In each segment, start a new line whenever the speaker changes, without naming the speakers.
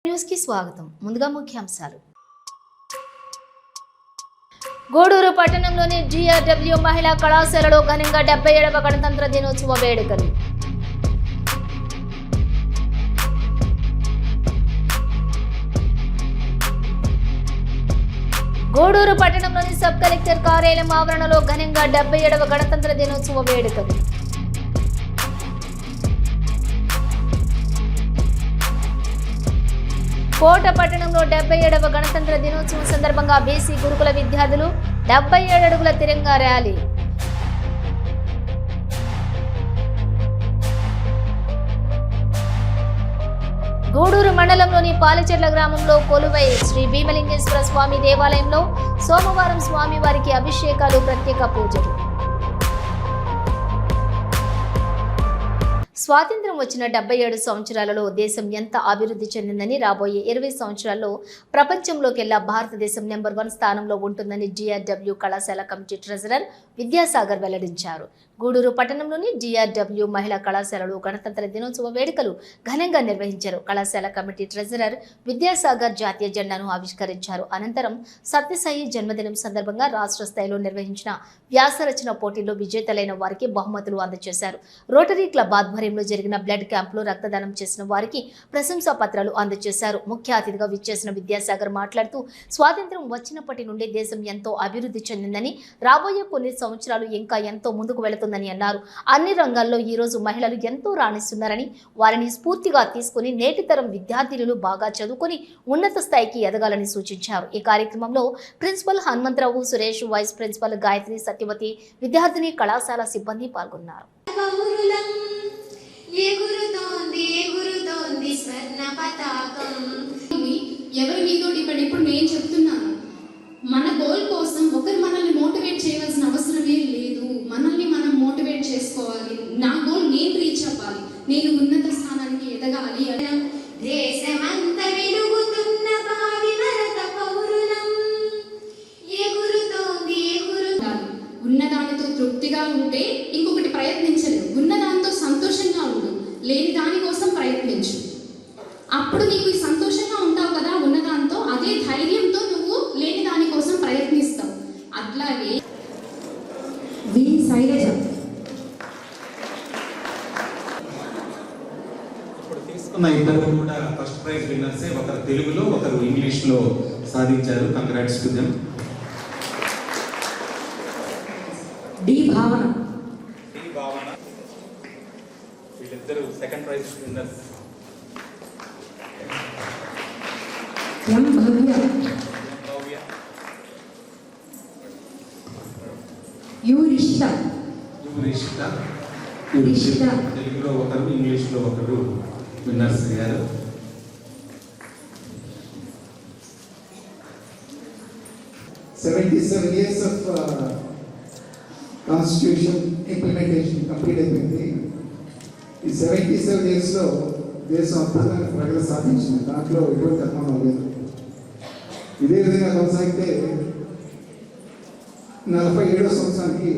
News కి స్వాగతం. ముందుగా ముఖ్యాంశాలు. గూడూరు పట్టణంలోని GRW మహిళా కళాశాలలో ఘనంగా 77వ గణతంత్ర దినోత్సవ వేడుకలు. గూడూరు పట్టణంలోని సబ్ కలెక్టర్ కార్యాలయం ఆవరణలో ఘనంగా 77వ గణతంత్ర దినోత్సవ వేడుకలు. కోట పట్టణంలో 77వ గణతంత్ర దినోత్సవం సందర్భంగా బీసీ గురుకుల విద్యార్థులు 77 అడుగుల తిరంగా ర్యాలీ. గూడూరు మండలంలోని పాలచెర్ల గ్రామంలో కొలువై శ్రీ భీమలింగేశ్వర స్వామి దేవాలయంలో సోమవారం స్వామివారికి అభిషేకాలు, ప్రత్యేక పూజలు. స్వాతంత్ర్యం వచ్చిన 77 సంవత్సరాలలో దేశం ఎంత అభివృద్ధి చెందిందని, రాబోయే 20 సంవత్సరాల్లో ప్రపంచంలోకెల్లా భారతదేశం నెంబర్ 1 స్థానంలో ఉంటుందని GRW కళాశాల కమిటీ ట్రెజరర్ విద్యాసాగర్ వెల్లడించారు. గూడూరు పట్టణంలోని GRW మహిళా కళాశాలలో గణతంత్ర దినోత్సవ వేడుకలు ఘనంగా నిర్వహించారు. కళాశాల కమిటీ ట్రెజరర్ విద్యాసాగర్ జాతీయ జెండాను ఆవిష్కరించారు. అనంతరం సత్యసాయి జన్మదినం సందర్భంగా రాష్ట్ర స్థాయిలో నిర్వహించిన వ్యాసరచన పోటీల్లో విజేతలైన వారికి బహుమతులు అందజేశారు. రోటరీ క్లబ్ ఆధ్వర్యంలో జరిగిన బ్లడ్ క్యాంపులో రక్తదానం చేసిన వారికి ప్రశంసా పత్రాలు అందజేశారు. ముఖ్య అతిథిగా విచ్చేసిన విద్యాసాగర్ మాట్లాడుతూ, స్వాతంత్ర్యం వచ్చినప్పటి నుండి దేశం ఎంతో అభివృద్ధి చెందిందని, రాబోయే కొన్ని సంవత్సరాలు ఇంకా ఎంతో ముందుకు వెళుతుందని అన్నారు. అన్ని రంగాల్లో ఈ రోజు మహిళలు ఎంతో రాణిస్తున్నారని, వారిని స్ఫూర్తిగా తీసుకుని నేటి తరం విద్యార్థినులు బాగా చదువుకొని ఉన్నత స్థాయికి ఎదగాలని సూచించారు. ఈ కార్యక్రమంలో principal Hanumantha Rao, Suresh, vice principal Gayatri, Satyavathi, విద్యార్థిని కళాశాల సిబ్బంది పాల్గొన్నారు.
ఎవరి మీతో డిపెండ్. ఇప్పుడు నేను చెప్తున్నాను, మన గోల్ కోసం ఒకరు మనల్ని మోటివేట్ చేయవలసిన అవసరమే లేదు. మనల్ని మనం మోటివేట్ చేసుకోవాలి. నా గోల్ నేను రీచ్ అవ్వాలి, నేను ఉన్నత స్థానానికి ఎదగాలి. దేశమంత వెలుగుతున్న భావిభరత పౌరులం, ఎగురుతోంది ఎగురుతోంది. ఉన్నదానితో తృప్తిగా ఉంటే ఇంకొకటి ప్రయత్నించలేవు. ఉన్నదానితో సంతోషంగా ఉండు, లేని దానికోసం ప్రయత్నించు. అప్పుడు నీకు సంతోషంగా ఉంటావు కదా ఉన్నదాంతో. అదే ధైర్యంతో నువ్వు లేని దానికోసం ప్రయత్నిస్తావు. అట్లాగే
ఇప్పుడు తీసుకున్న ఇద్దరు కూడా ఫస్ట్ ప్రైజ్ విన్నర్సే. ఒకరు తెలుగులో, ఒకరు ఇంగ్లీష్లో సాధించారు. Congrats to them.
D Bhavana
వీళ్ళిద్దరు second prize winners.
M Bhavya, U Rishitha,
తెలుగులో ఒకరు, ఇంగ్లీష్లో ఒకరు విన్నర్స్ అయ్యారు.
years of constitution implementation complete అయిపోయింది. ఈ 77 yearsలో దేశం అద్భుతమైన ప్రగతి సాధించింది. దాంట్లో ఎటువంటి అనుమానం లేదు. ఇదే విధంగా కొనసాగితే 47వ సంవత్సరానికి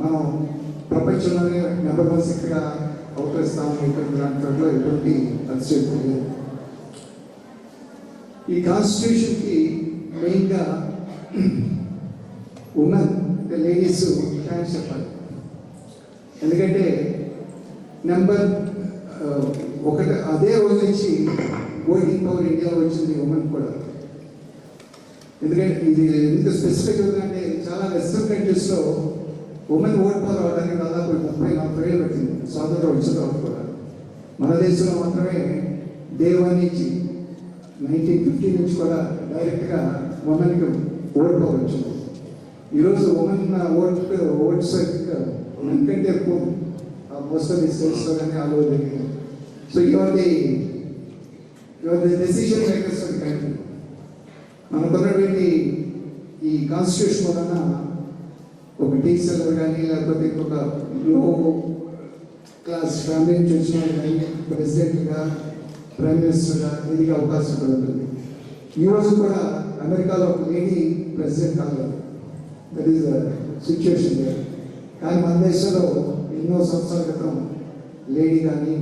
మనం ప్రపంచంలోనే నెంబర్ 1 శక్తిగా అవతరిస్తామని ఇటువంటి దాంట్లో ఎటువంటి అతిశయోక్తి లేదు. ఈ కాన్స్టిట్యూషన్కి మెయిన్గా ఉమెన్, లేడీస్ థ్యాంక్స్ చెప్పాలి. ఎందుకంటే నెంబర్ 1 అదే రోజు నుంచి ఓటింగ్ పవర్ ఇండియాలో వచ్చింది ఉమెన్ కూడా. ఎందుకంటే ఇది ఎంత స్పెసిఫిక్ అవుతుందంటే, చాలా వెస్టర్న్ కంట్రీస్లో ఉమెన్ ఓట్ పవర్ అవడానికి దాదాపు 30-40 ఏళ్ళు పెట్టింది స్వాతంత్రం వచ్చిన తర్వాత కూడా. మన దేశంలో మాత్రమే డే 1 నుంచి 1950 నుంచి కూడా డైరెక్ట్గా ఉమెన్కి ఓట్ పవర్ వచ్చింది. ఈరోజు ఉమెన్ ఓట్స్ ఉమెన్ కంటే ఎక్కువ మోస్ట్ ఆఫ్ ది స్టేట్స్లో కానీ all over India. So your the decision makers of the country. మనకున్నటువంటి ఈ కాన్స్టిట్యూషన్ వలన ఒక టీచర్ కానీ, లేకపోతే ఇంకొక లో క్లాస్ ఫ్యామిలీ నుంచి వచ్చిన వాళ్ళు కానీ ప్రెసిడెంట్గా, ప్రైమ్ మినిస్టర్గా ఎదిగే అవకాశం కూడా ఉంటుంది. ఈరోజు కూడా అమెరికాలో ఒక లేడీ ప్రెసిడెంట్ కాలేదు. That is the situation there. కానీ మన దేశంలో ఎన్నో సంవత్సరాల క్రితం లేడీ కానీ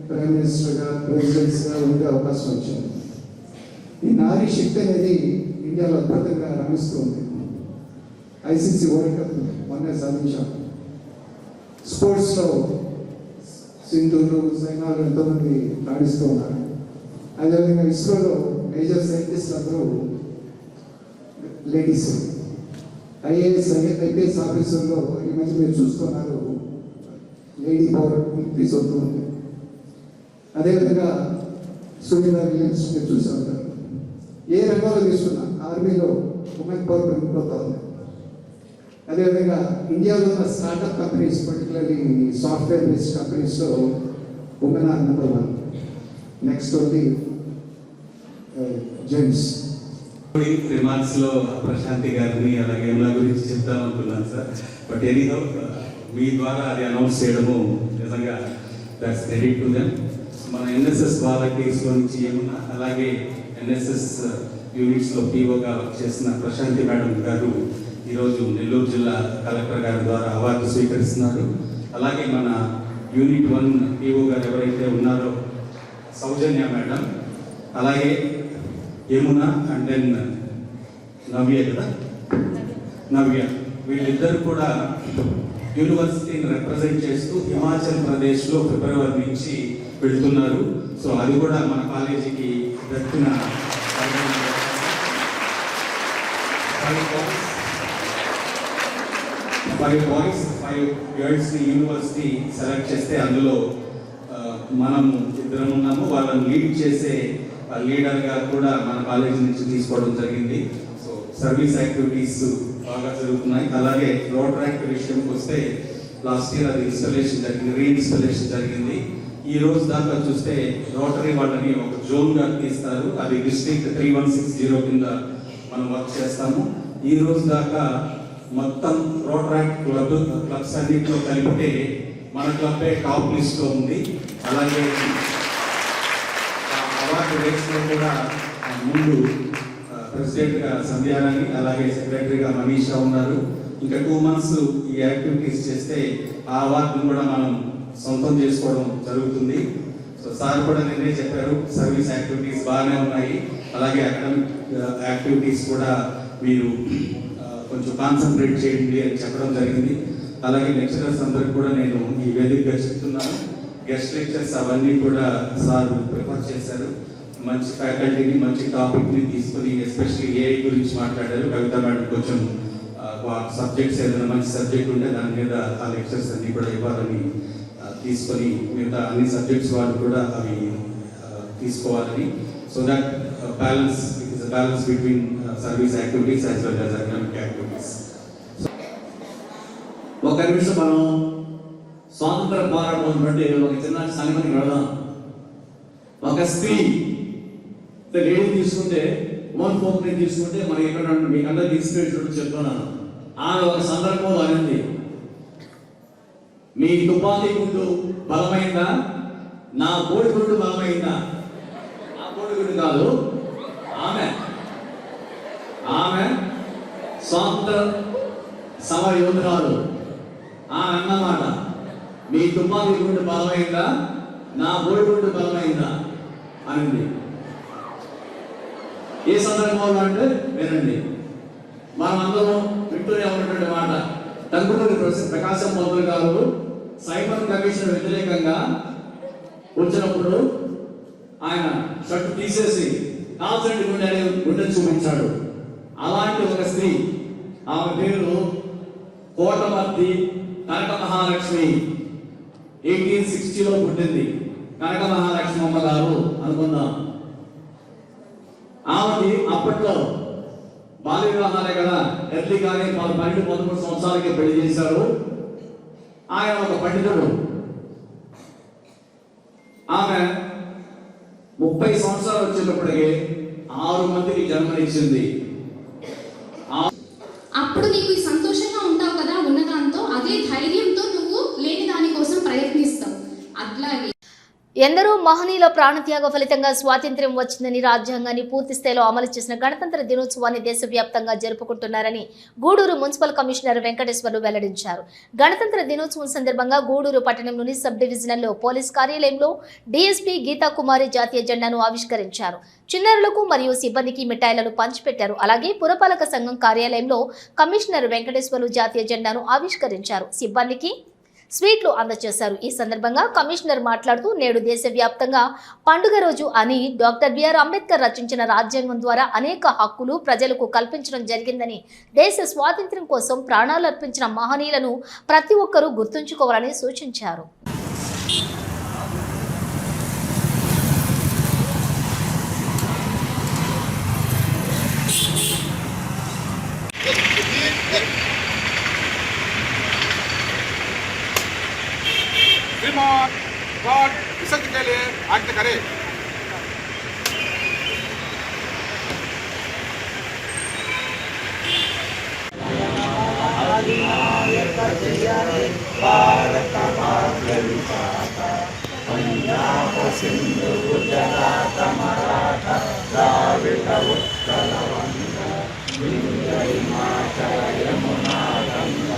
ప్రైమ్ మినిస్టర్గా, ప్రెసిడెంట్స్గా ఉండే అవకాశం వచ్చింది. ఈ నారీ శక్తి అనేది ఇండియాలో అద్భుతంగా రాణిస్తూ ఉంది. ఐసీసీ వరల్డ్ కప్ మొన్నే సాధించాం. స్పోర్ట్స్లో సింధులు, సైనాలు ఎంతోమంది రాణిస్తూ ఉన్నారు. అదేవిధంగా ఇస్రోలో మేజర్ సైంటిస్ట్ అందరూ లేడీస్. ఐపీఎస్ ఆఫీసర్లో ఈ మధ్య మీరు చూస్తున్నారు లేడీ పవర్ ఇంక్రీజ్ అవుతూ ఉంది. అదేవిధంగా సునీత విలియమ్స్ మీరు చూసే ఉంటారు. ఏ రంగంలో తీసుకున్నా ఆర్మీలో ఉమెన్ పవర్ పెరిగిపోతూ ఉంది. అదేవిధంగా ఇండియాలో ఉన్న startup companies, particularly software based కంపెనీస్లో women are number 1. Next only gents.
Remarks లో ప్రశాంతి గారిని అలాగే నా గురించి చెప్తాం అనుకున్నాను సార్. బట్ ఎనీహౌ మీ ద్వారా అది అనౌన్స్ చేయడము నిజంగా దట్స్ క్రెడిట్ టు దెమ్. మన ఎన్ఎస్ఎస్ వాలంటీర్స్ లో నుంచి ఏమున్నా, అలాగే ఎన్ఎస్ఎస్ యూనిట్స్ లో పీఓగా వర్క్ చేసిన ప్రశాంతి మేడం గారు ఈరోజు నెల్లూరు జిల్లా కలెక్టర్ గారి ద్వారా అవార్డు స్వీకరిస్తున్నారు. అలాగే మన యూనిట్ 1 పీఓ గారు ఎవరైతే ఉన్నారో సౌజన్య మేడం, అలాగే యమున అండ్ దెన్ నవ్య కదా, నవ్య, వీళ్ళిద్దరు కూడా యూనివర్సిటీని రిప్రజెంట్ చేస్తూ హిమాచల్ ప్రదేశ్లో ఫిబ్రవరి నుంచి వెళ్తున్నారు. సో అది కూడా మన కాలేజీకి దక్కిన 5 బాయ్స్ 5 గర్ల్స్ని యూనివర్సిటీ సెలెక్ట్ చేస్తే అందులో మనం ఇద్దరం ఉన్నాము. వాళ్ళని లీడ్ చేసే లీడర్గా కూడా మన కాలేజీ నుంచి తీసుకోవడం జరిగింది. సో సర్వీస్ యాక్టివిటీస్ బాగా జరుగుతున్నాయి. అలాగే రోటరాక్ట్ విషయంకి వస్తే లాస్ట్ ఇయర్ అది ఇన్స్టాలేషన్ జరిగింది, రీఇన్స్టాలేషన్ జరిగింది. ఈ రోజు దాకా చూస్తే రోటరీ వాళ్ళని ఒక జోన్గా తీస్తారు. అది డిస్ట్రిక్ట్ 3160 కింద మనం వర్క్ చేస్తాము. ఈ రోజు దాకా మొత్తం రోటరాక్ట్ క్లబ్స్ అన్నింటిలో కలిపితే మన క్లబ్బే టాప్ లిస్ట్లో ఉంది. అలాగే అవార్డు రేస్లో కూడా ముందు ప్రెసిడెంట్గా సంధ్యారాణి, అలాగే సెక్రటరీగా మనీషా ఉన్నారు. ఇంకా 2 months ఈ యాక్టివిటీస్ చేస్తే ఆ అవార్డును కూడా మనం సొంతం చేసుకోవడం జరుగుతుంది. సో సార్ కూడా నిన్నే చెప్పారు, సర్వీస్ యాక్టివిటీస్ బాగానే ఉన్నాయి, అలాగే అకాడమిక్ యాక్టివిటీస్ కూడా మీరు కొంచెం కాన్సన్ట్రేట్ చేయండి అని చెప్పడం జరిగింది. అలాగే లెక్చరర్స్ అందరికి కూడా నేను ఈ వేదికగా చెప్తున్నాను, గెస్ట్ లెక్చర్స్ అవన్నీ కూడా సార్ ప్రిఫర్ చేశారు. మంచి ఫ్యాకల్టీని, మంచి టాపిక్ని తీసుకొని, ఎస్పెషల్లీ ఏఐ గురించి మాట్లాడారు. కవిత మేడం కొంచెం సబ్జెక్ట్స్ ఏదైనా మంచి సబ్జెక్ట్ ఉంటే దాని మీద ఆ లెక్చర్స్ అన్ని కూడా ఇవ్వాలని తీసుకొని, మిగతా అన్ని సబ్జెక్ట్స్ వాళ్ళు కూడా అవి తీసుకోవాలని, so that balance, it is a balance between service activities as well as academic activities.
ఒక నిమిషం మనం స్వాతంత్ర పోరాటం నుండి ఒక చిన్న సంగతికి వెళదాం. ఒక స్త్రీ లేడీ తీసుకుంటే, ఉమెన్ ఫోక్ని తీసుకుంటే మనకి ఎక్కడ మీకు అందరికి ఇన్స్పిరేషన్ చెప్తున్నాను. ఆమె ఒక సందర్భంలో అనింది, మీ తుపాకీ గుండు బలమైందా, నా కోడి గుండు బలమైందా? ఆ కోడి గుండు కాదు, ఆమె స్వాతంత్ర సమర యోధురాలు. ఆమె అన్నమాట, మీ తుపాకీ గుండు బలమైందా, నా కోడి గుండు బలమైందా అనింది. ఏ సందర్భంలో అంటే వినండి, మనం అందరం వింటూనే ఉన్నటువంటి మాట. టంగుటూరి ప్రకాశం పంతులు గారు సైమన్ కమిషన్ వ్యతిరేకంగా వచ్చినప్పుడు ఆయన షర్ట్ తీసేసి కాల్చండి గుండె చూపించాడు. అలాంటి ఒక స్త్రీ, ఆమె పేరు కోటమర్తి కనక మహాలక్ష్మి. 1860లో పుట్టింది కనక మహాలక్ష్మి అమ్మ గారు అనుకుందాం. ఆమెకి అప్పట్లో బాల్య వివాహాలే కదా, ఎర్లీగానే 12-13 సంవత్సరాలకి పెళ్లి చేశారు. ఆయన ఒక పండితుడు. ఆమె 30 సంవత్సరాలు వచ్చేటప్పటికి 6 మందికి జన్మనిచ్చింది.
అప్పుడు నీకు ఈ సంతోషంగా ఉంటావు కదా ఉన్నదాంతో, అదే ధైర్యంతో నువ్వు లేని దానికోసం ప్రయత్నిస్తావు. అట్లాగే
ఎందరో మహనీయుల ప్రాణత్యాగ ఫలితంగా స్వాతంత్ర్యం వచ్చిందని రాజ్యాంగాన్ని పూర్తి స్థాయిలో అమలు చేసిన గణతంత్ర దినోత్సవాన్ని దేశవ్యాప్తంగా జరుపుకుంటున్నారని గూడూరు మున్సిపల్ కమిషనర్ వెంకటేశ్వర్లు వెల్లడించారు. గణతంత్ర దినోత్సవం సందర్భంగా గూడూరు పట్టణంలోని సబ్ డివిజనల్లో పోలీస్ కార్యాలయంలో డీఎస్పీ గీతా కుమారి జాతీయ జెండాను ఆవిష్కరించారు. చిన్నారులకు మరియు సిబ్బందికి మిఠాయిలను పంచిపెట్టారు. అలాగే పురపాలక సంఘం కార్యాలయంలో కమిషనర్ వెంకటేశ్వర్లు జాతీయ జెండాను ఆవిష్కరించారు. సిబ్బందికి స్వీట్లు అందజేశారు. ఈ సందర్భంగా కమిషనర్ మాట్లాడుతూ నేడు దేశవ్యాప్తంగా పండుగ రోజు అని డాక్టర్ బిఆర్ అంబేద్కర్ రచించిన రాజ్యాంగం ద్వారా అనేక హక్కులు ప్రజలకు కల్పించడం జరిగిందని, దేశ స్వాతంత్ర్యం కోసం ప్రాణాలు అర్పించిన మహనీయులను ప్రతి ఒక్కరూ గుర్తుంచుకోవాలని సూచించారు.
गॉड विसर्जन के लिए आज्ञा करें। पंजाब सिंधु गुजरात मराठा द्राविड़ उत्कल वंगा विंध्य हिमाचल यमुना गंगा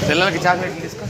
పిల్లలకి చాక్లెట్ తీసుకో.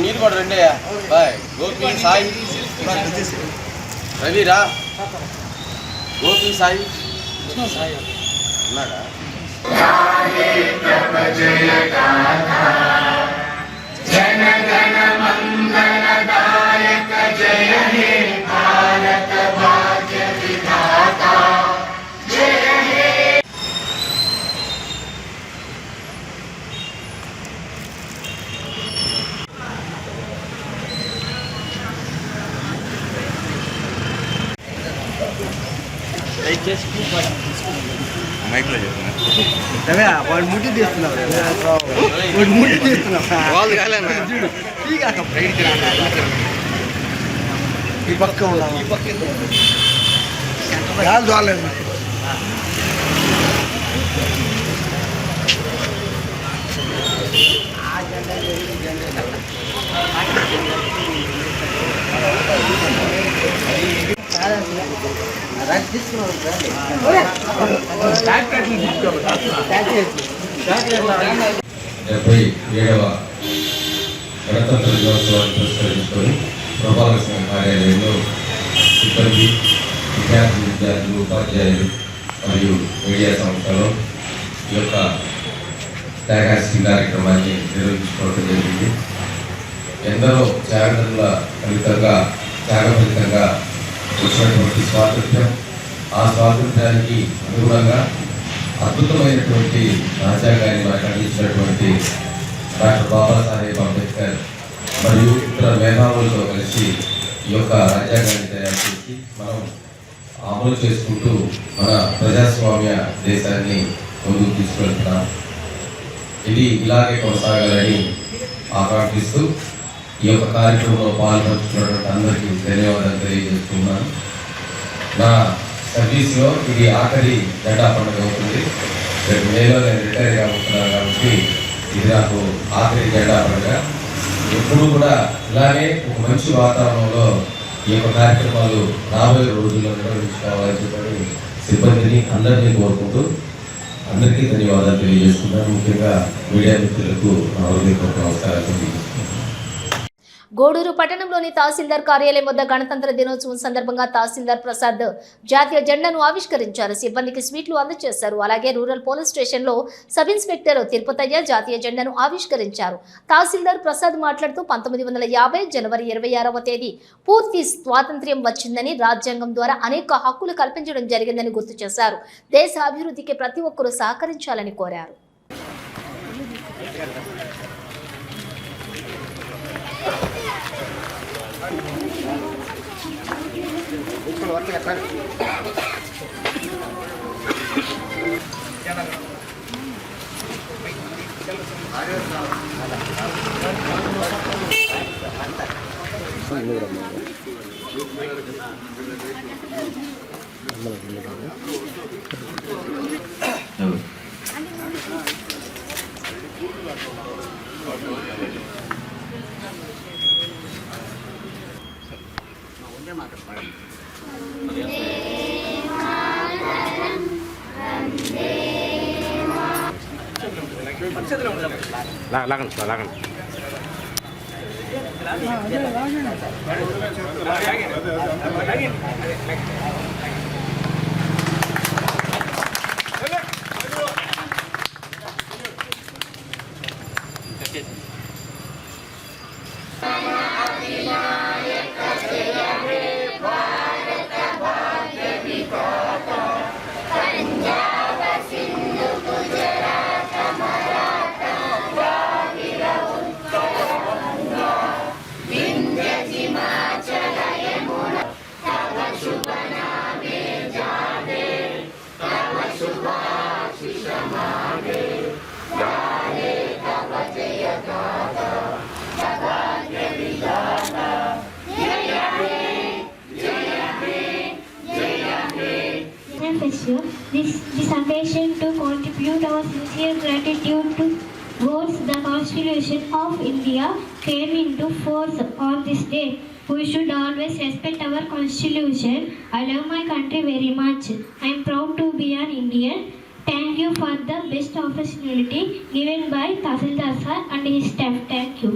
మీరు కూడా రండి. బాయ్ గోపి సాయి రవిరా గోపి సాయి ఉన్నాడా? మైక్లో చెప్తున్నా వాడు ముట్టి తీస్తున్నావు వాడు ముట్టి తీస్తున్నావు వాళ్ళు కాలేనా చూడు ఈ పక్క ఉండాలి ఈ పక్క కాదు చాలేదు
డెబ్బై ఏడవ గణతంత్ర దినోత్సవాన్ని పురస్కరించుకొని పురపాలక సంఘ కార్యాలయంలో సిబ్బంది విద్యార్థులు ఉపాధ్యాయులు మరియు మీడియా సంస్థలో ఈ యొక్క త్యాగాస్టింగ్ కార్యక్రమాన్ని నిర్వహించుకోవడం జరిగింది. ఎందరో త్యాగముల ఫలితంగా వచ్చినటువంటి స్వాతంత్ర్యం, ఆ స్వాతంత్ర్యానికి అనుగుణంగా అద్భుతమైనటువంటి రాజ్యాంగాన్ని మనకు అందించినటువంటి డాక్టర్ బాబాసాహెబ్ అంబేద్కర్ మరియు ఇతర మేధావులతో కలిసి ఈ యొక్క రాజ్యాంగాన్ని తయారు చేసి మనం అమలు చేసుకుంటూ మన ప్రజాస్వామ్య దేశాన్ని ముందుకు తీసుకెళ్తున్నాం. ఇది ఇలాగే కొనసాగాలని ఆకాంక్షిస్తూ ఈ యొక్క కార్యక్రమంలో పాల్పంచుకున్నటువంటి అందరికీ ధన్యవాదాలు తెలియజేస్తున్నాను. నా సర్వీస్లో ఇది ఆఖరి జెండా పండుగ అవుతుంది. రేపు మేలో నేను రిటైర్ కాబోతున్నాను కాబట్టి ఇది నాకు ఆఖరి జెండా పండుగ. ఎప్పుడు కూడా ఇలానే ఒక మంచి వాతావరణంలో ఈ యొక్క కార్యక్రమాలు రాబోయే రోజుల్లో నిర్వహించుకోవాలని చెప్పని సిబ్బందిని అందరినీ కోరుకుంటూ అందరికీ ధన్యవాదాలు తెలియజేస్తున్నాను. ముఖ్యంగా మీడియా మిత్రులకు నా హృదయపూర్వక నమస్కారాలు తెలియజేస్తున్నాను.
గూడూరు పట్టణంలోని తహసీల్దార్ కార్యాలయం వద్ద గణతంత్ర దినోత్సవం సందర్భంగా తహసీల్దార్ ప్రసాద్ జాతీయ జెండాను ఆవిష్కరించారు. సిబ్బందికి స్వీట్లు అందజేశారు. అలాగే రూరల్ పోలీస్ స్టేషన్లో సబ్ ఇన్స్పెక్టర్ తిరుపతయ్య జాతీయ జెండాను ఆవిష్కరించారు. తహసీల్దార్ ప్రసాద్ మాట్లాడుతూ 1950 జనవరి 26వ తేదీ పూర్తి స్వాతంత్ర్యం వచ్చిందని, రాజ్యాంగం ద్వారా అనేక హక్కులు కల్పించడం జరిగిందని గుర్తు చేశారు. దేశ అభివృద్ధికి ప్రతి ఒక్కరూ సహకరించాలని కోరారు.
This occasion to contribute our sincere gratitude towards the Constitution of India came into force on this day. We should always respect our Constitution. I love my country very much. I am proud to be an Indian. Thank you for the best opportunity given by Tahsildar sir and his staff. Thank you.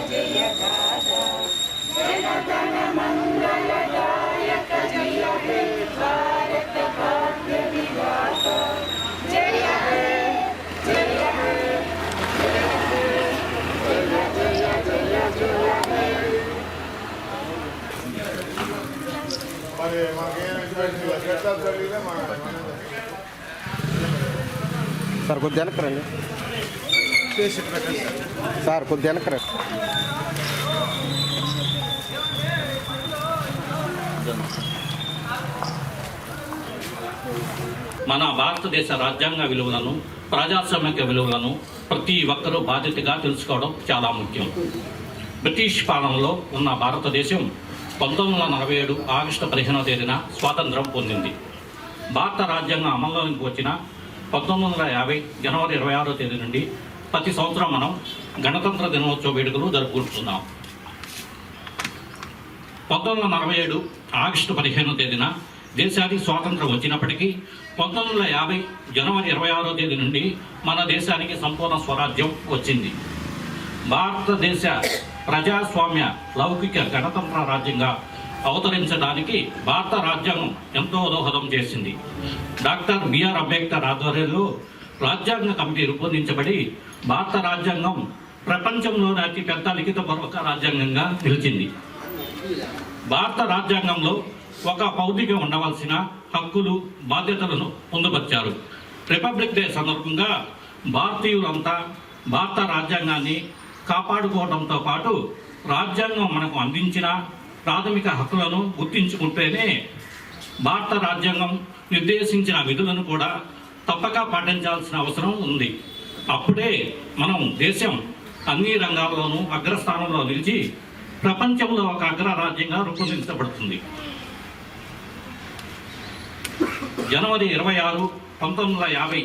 जय
sir కొద్ది వెనక్కి రండి sir కొద్ది వెనక్కి రండి.
మన భారతదేశ రాజ్యాంగ విలువలను ప్రజాస్వామిక విలువలను ప్రతి ఒక్కరూ బాధ్యతగా తెలుసుకోవడం చాలా ముఖ్యం. బ్రిటిష్ పాలనలో ఉన్న భారతదేశం 1947 ఆగస్టు 15వ తేదీన స్వాతంత్రం పొందింది. భారత రాజ్యాంగం అమల్లోకి వచ్చిన 1950 జనవరి 26వ తేదీ నుండి ప్రతి సంవత్సరం మనం గణతంత్ర దినోత్సవ వేడుకలు జరుపుకుంటున్నాం. 1947 ఆగస్టు 15వ తేదీన దేశానికి స్వాతంత్రం వచ్చినప్పటికీ 1950 జనవరి 26వ తేదీ నుండి మన దేశానికి సంపూర్ణ స్వరాజ్యం వచ్చింది. భారతదేశ ప్రజాస్వామ్య లౌకిక గణతంత్ర రాజ్యంగా అవతరించడానికి భారత రాజ్యాంగం ఎంతో దోహదం చేసింది. డాక్టర్ బిఆర్ అంబేద్కర్ ఆధ్వర్యంలో రాజ్యాంగ కమిటీ రూపొందించబడి భారత రాజ్యాంగం ప్రపంచంలోని అతిపెద్ద లిఖితపూర్వక రాజ్యాంగంగా నిలిచింది. భారత రాజ్యాంగంలో ఒక పౌరుడిగా ఉండవలసిన హక్కులు బాధ్యతలను పొందుపరిచారు. రిపబ్లిక్ డే సందర్భంగా భారతీయులంతా భారత రాజ్యాంగాన్ని కాపాడుకోవడంతో పాటు రాజ్యాంగం మనకు అందించిన ప్రాథమిక హక్కులను గుర్తించుకుంటేనే భారత రాజ్యాంగం నిర్దేశించిన విధులను కూడా తప్పక పాటించాల్సిన అవసరం ఉంది. అప్పుడే మనం దేశం అన్ని రంగాల్లోనూ అగ్రస్థానంలో నిలిచి ప్రపంచంలో ఒక అగ్రరాజ్యంగా రూపొందించబడుతుంది. జనవరి 26, 1950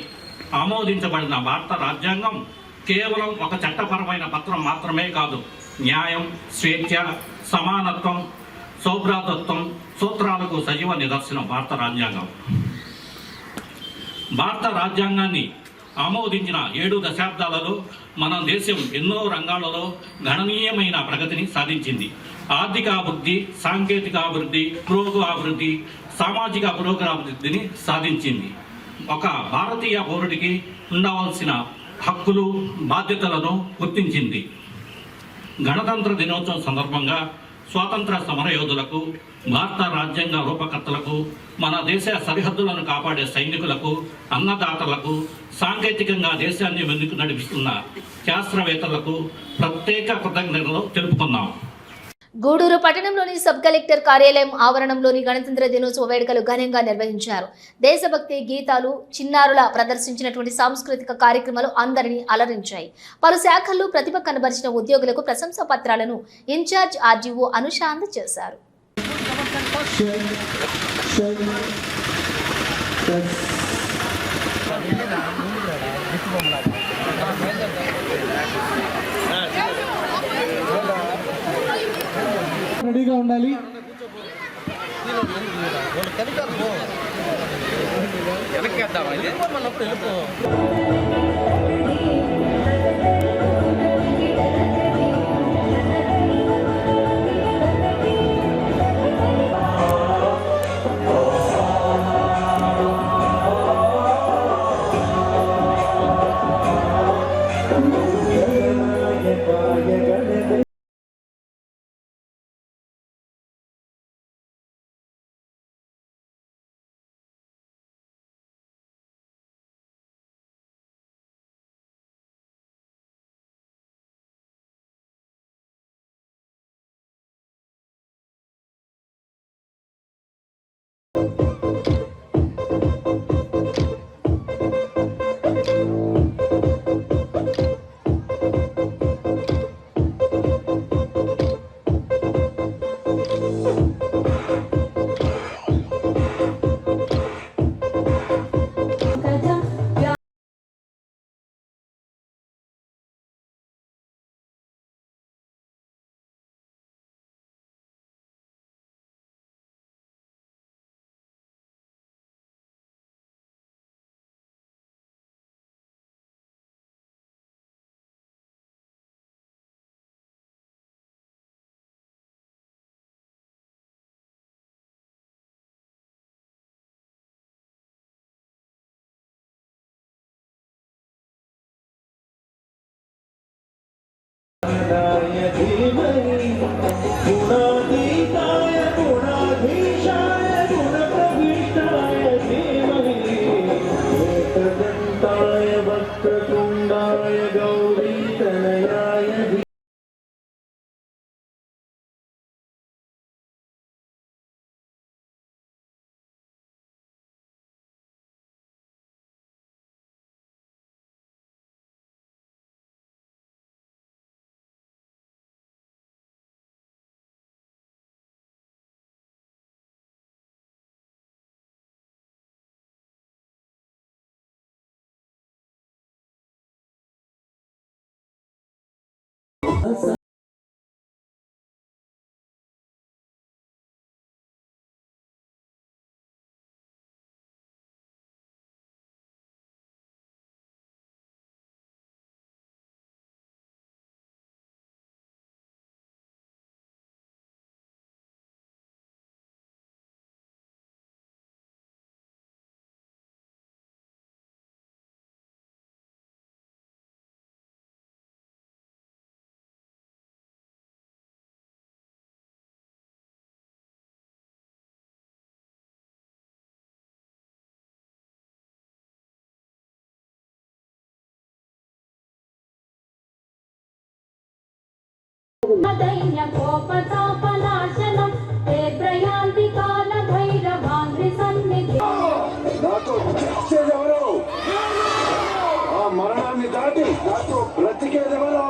ఆమోదించబడిన భారత రాజ్యాంగం కేవలం ఒక చట్టపరమైన పత్రం మాత్రమే కాదు, న్యాయం, స్వేచ్ఛ, సమానత్వం, సౌభ్రాతత్వం సూత్రాలకు సజీవ నిదర్శనం భారత రాజ్యాంగం. భారత రాజ్యాంగాన్ని ఆమోదించిన 7 దశాబ్దాలలో మన దేశం ఎన్నో రంగాలలో గణనీయమైన ప్రగతిని సాధించింది. ఆర్థిక అభివృద్ధి, సాంకేతిక అభివృద్ధి, పురోగతి, సామాజిక పురోగతిని సాధించింది. ఒక భారతీయ పౌరుడికి ఉండవలసిన హక్కులు, బాధ్యతలను గుర్తించింది. గణతంత్ర దినోత్సవం సందర్భంగా స్వాతంత్ర సమరయోధులకు, భారత రాజ్యాంగ రూపకర్తలకు, మన దేశ సరిహద్దులను కాపాడే సైనికులకు, అన్నదాతలకు, సాంకేతికంగా దేశాన్ని ముందుకు నడిపిస్తున్న శాస్త్రవేత్తలకు ప్రత్యేక కృతజ్ఞతలు తెలుపుకున్నాం.
గూడూరు పట్టణంలోని సబ్ కలెక్టర్ కార్యాలయం ఆవరణంలోని గణతంత్ర దినోత్సవ వేడుకలు ఘనంగా నిర్వహించారు. దేశభక్తి గీతాలు, చిన్నారుల ప్రదర్శించినటువంటి సాంస్కృతిక కార్యక్రమాలు అందరినీ అలరించాయి. పలు శాఖల్లో ప్రతిభ కనబరిచిన ఉద్యోగులకు ప్రశంసా పత్రాలను ఇన్ఛార్జ్ ఆర్డీఓ అనుష అందజేశారు.
రెడీగా ఉండాలి.
गुणाधीशाय गुणाधीशाय गुणप्रविष्टाय
దైన్య కోపతాపనాశనం తే ప్రయాంతి కాల భైరవాంగ్రి సన్నిధి
నాకు ఇచ్చేదెవరు? ఆ మరణాన్ని దాటి నాకు బ్రతికేదెవరు?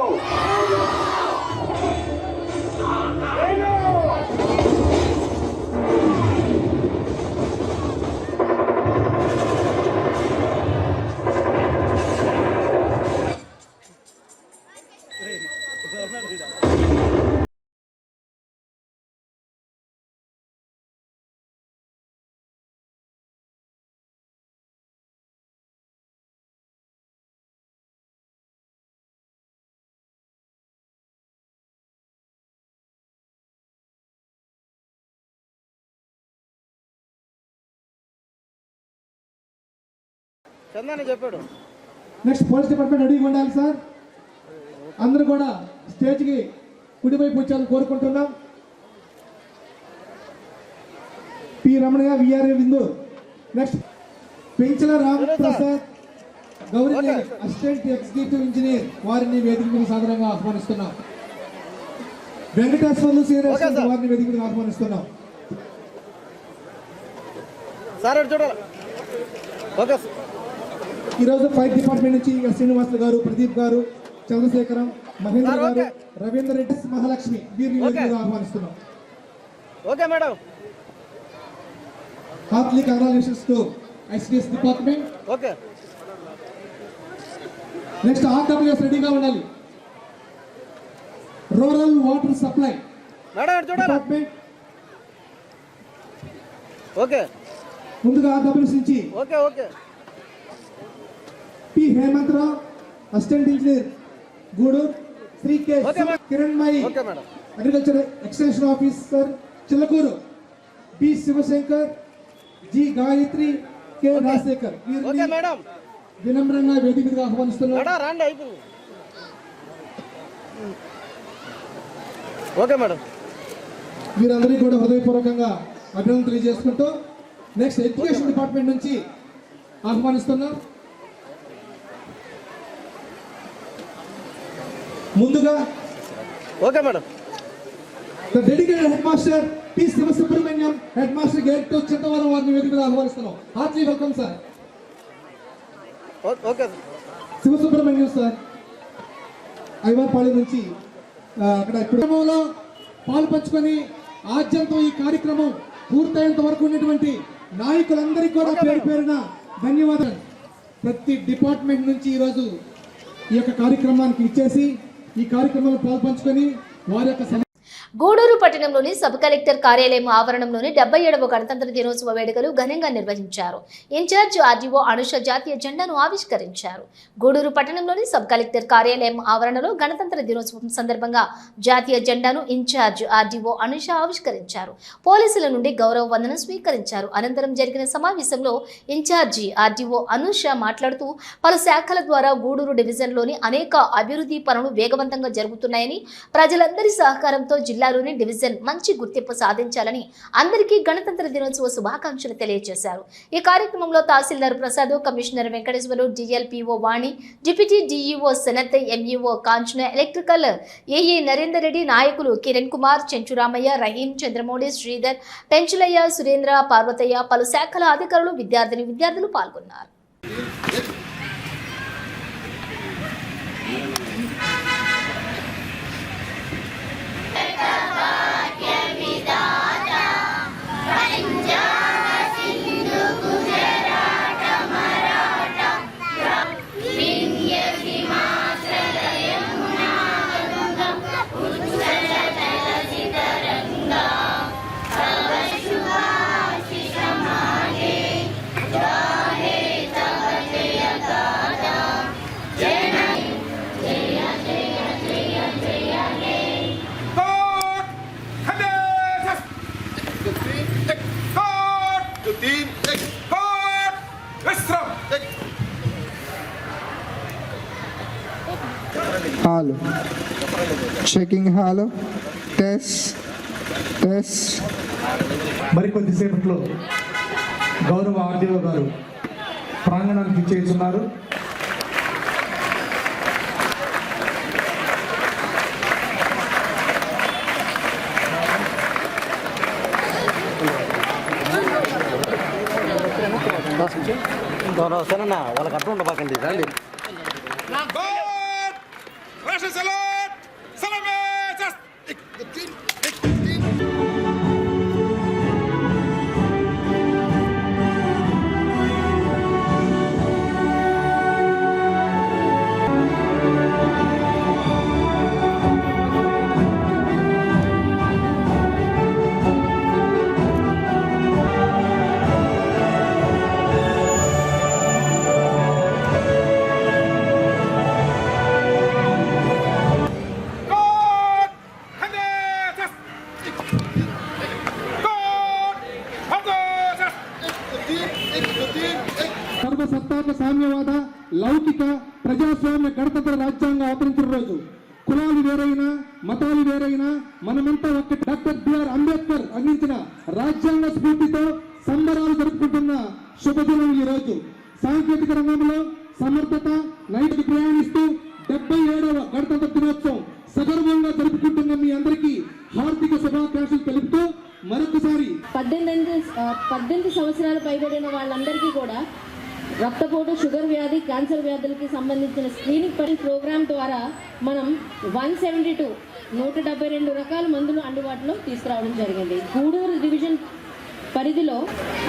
చందని చెప్పాడు.
నెక్స్ట్ పోలీస్ డిపార్ట్మెంట్ రెడీగా ఉండాలి సార్. అందరూ కూడా స్టేజ్కి కుడివైపు వచ్చాలని కోరుకుంటున్నాం. పి రమణయ్య, విఆర్ఏ విందు. Next Penchala Ram Prasad Gauri assistant executive engineer, వారిని వేదిక మీద సాధారణంగా ఆహ్వానిస్తున్నాం. వెంకటేశ్వర్లు సీనియర్ వారిని వేదిక మీద ఆహ్వానిస్తున్నాం.
సార్ చూడాలి. ఓకే.
ఈరోజు ఫైర్ డిపార్ట్మెంట్ నుంచి శ్రీనివాసులు గారు, ప్రదీప్ గారు, చంద్రశేఖరం, మహేంద్ర గారు, రవీంద్ర రెడ్డి, మహాలక్ష్మి వీరిని వేదిక మీద ఆహ్వానిస్తున్నాం.
Okay madam.
Heartily congratulations to ICDS department.
Okay.
Next RWS రెడీగా ఉండాలి. రూరల్ వాటర్ సప్లై
మేడం చూడాలి.
డిపార్ట్మెంట్.
ఓకే.
ముందుగా ఆర్డబ్ల్యూఎస్ నుంచి
okay. Okay.
P Hemantharao assistant engineer Gudur, Shri K Kiranmayi agriculture extension officer Chillakur, B Sivashankar, G Gayatri, K Rajasekhar వీరిని వినమ్రంగా వేదిక మీదగా ఆహ్వానిస్తున్నారు.
Okay madam.
వీరందరికీ కూడా హృదయపూర్వకంగా అభినందనలు తెలియజేసుకుంటూ నెక్స్ట్ ఎడ్యుకేషన్ డిపార్ట్మెంట్ నుంచి ఆహ్వానిస్తున్నాం. ముందుగా
okay madam.
The dedicated head master P Sivasubrahmanyam, head master gate to Chintavaram వారిని వేదిక మీద ఆహ్వానిస్తున్నాం. Heartily welcome sir.
Okay.
Sivasubrahmanyam sir Aivarpale నుంచి అక్కడ కార్యక్రమంలో పాలు పంచుకొని ఆద్యంతో ఈ కార్యక్రమం పూర్తయ్యేంత వరకు ఉన్నటువంటి నాయకులందరికీ కూడా పేరు పేరున ధన్యవాదాలు. ప్రతి డిపార్ట్మెంట్ నుంచి ఈరోజు ఈ యొక్క కార్యక్రమానికి ఇచ్చేసి ఈ కార్యక్రమంలో పాల్పంచుకొని వారి యొక్క
గూడూరు పట్టణంలోని సబ్ కలెక్టర్ కార్యాలయం ఆవరణంలోని 77వ గణతంత్ర దినోత్సవ వేడుకలు ఘనంగా నిర్వహించారు. ఇన్ఛార్జ్ ఆర్డీఓ అనుష జాతీయ జెండాను ఆవిష్కరించారు. గూడూరు పట్టణంలోని సబ్ కలెక్టర్ కార్యాలయం ఆవరణలో గణతంత్ర దినోత్సవం సందర్భంగా జాతీయ జెండాను ఇన్ఛార్జ్ ఆర్డీఓ అనుష ఆవిష్కరించారు. పోలీసుల నుండి గౌరవ వందనం స్వీకరించారు. అనంతరం జరిగిన సమావేశంలో ఇన్ఛార్జి ఆర్డీఓ అనుష మాట్లాడుతూ పలు శాఖల ద్వారా గూడూరు డివిజన్లోని అనేక అభివృద్ధి పనులు వేగవంతంగా జరుగుతున్నాయని, ప్రజలందరి సహకారంతో జిల్లాలోని డివిజన్ మంచి గుర్తింపు సాధించాలని అందరికీ గణతంత్ర దినోత్సవ శుభాకాంక్షలు తెలియజేశారు. ఈ కార్యక్రమంలో tahsildar Prasad, commissioner Venkateswaru, DLPO Vani, deputy DEO Sanath, MEO Kanchana, electrical AE Narender Reddy, నాయకులు కిరణ్ కుమార్, చెంచురామయ్య, రహీం, చంద్రమౌళి, శ్రీధర్, పెంచులయ్య, సురేంద్ర, పార్వతయ్య, పలు శాఖల అధికారులు, విద్యార్థులు పాల్గొన్నారు.
హలో చెకింగ్ హలో టెస్ట్
మరికొద్దిసేపట్లో గౌరవ ఆర్డీఓ గారు ప్రాంగణానికి చేస్తున్నారు.
సరేనా వాళ్ళకి అర్థం ఉండబాకండి రండి.
సర్వసత్తాక సామ్యవాద లౌకిక ప్రజాస్వామ్య గణతంత్ర రాజ్యాంగం అవతరించిన రోజు. కులాలు వేరైనా మతాలు వేరైనా మనమంతా ఒక్కటి. డాక్టర్ బిఆర్ అంబేద్కర్ అందించిన రాజ్యాంగ స్ఫూర్తితో సంబరాలు జరుపుకుంటున్న శుభదినం ఈ రోజు. సాంకేతిక రంగంలో సమర్థత నైతిక ప్రయాణిస్తూ 77వ గణతంత్ర దినోత్సవం సగర్వంగా జరుపుకుంటున్న మీ అందరికీ హార్దిక శుభాకాంక్షలు తెలుపుతూ మరొకసారి
18 సంవత్సరాలు పైబడిన వాళ్ళందరికీ కూడా రక్తపోటు, షుగర్ వ్యాధి, క్యాన్సర్ వ్యాధులకి సంబంధించిన స్క్రీనింగ్ ప్రోగ్రామ్ ద్వారా మనం 172 రకాల మందులు అందుబాటులో తీసుకురావడం జరిగింది. గూడూరు డివిజన్ పరిధిలో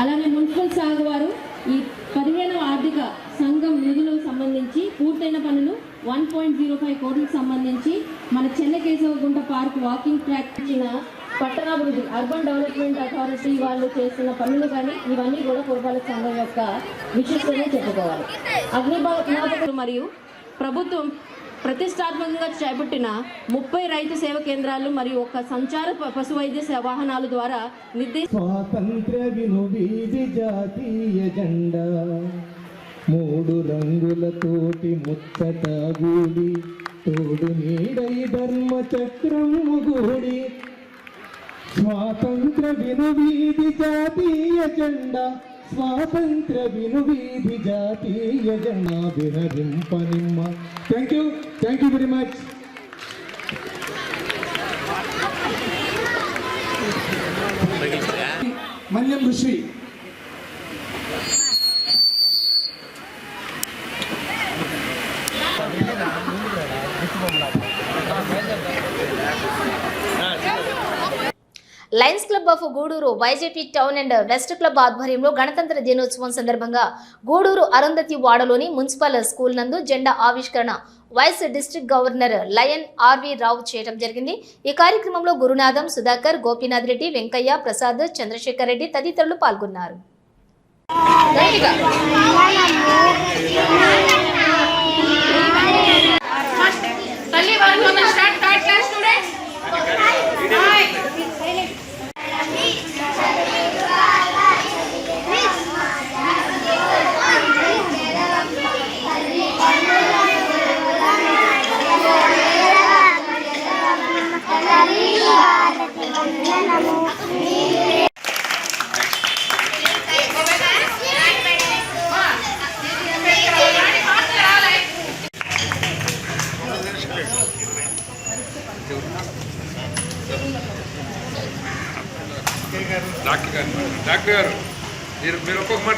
అలానే మున్సిపల్ శాఖ వారు ఈ 15వ ఆర్థిక సంఘం నిధులకు సంబంధించి పూర్తయిన పనులు 1.05 కోట్లకు సంబంధించి మన చెన్నకేశవగుంట పార్క్ వాకింగ్ ట్రాక్ ఇచ్చిన పట్టణాభివృద్ధి అర్బన్ డెవలప్మెంట్ అథారిటీ వాళ్ళు చేస్తున్న పనులు కానీ ఇవన్నీ కూడా పురపాలక సంఘం యొక్క విశిష్టనే చెప్పుకోవాలి. అగ్నిమాపకులు మరియు ప్రభుత్వం ప్రతిష్టాత్మకంగా చేపట్టిన 30 రైతు సేవ కేంద్రాలు మరియు ఒక సంచార పశు వైద్య వాహనాల ద్వారా
స్వాతంత్ర్య వినువీధి జాతీయ జెండా 3 రంగులతోటి ముచ్చట గూడి తోడు నీడై ధర్మ చక్రం గూడి స్వాతంత్ర వినువీధి జాతీయ జెండా స్వాతంత్ర వినువీధి జాతీయ జెండా విహరింపనిమ్మ. Thank you very much. Manyam Rishi
Lions Club of Gudur, YJP town and west club ఆధ్వర్యంలో గణతంత్ర దినోత్సవం సందర్భంగా గూడూరు అరుంధతి వాడలోని మున్సిపల్ స్కూల్ నందు జెండా ఆవిష్కరణ vice district governor Lion RV Rao చేయడం జరిగింది. ఈ కార్యక్రమంలో గురునాథం, సుధాకర్, గోపీనాథ్ రెడ్డి, వెంకయ్య, ప్రసాద్, చంద్రశేఖర్ రెడ్డి తదితరులు పాల్గొన్నారు.
డాక్టర్ గారు మీరు ఒక్కొక్క మాట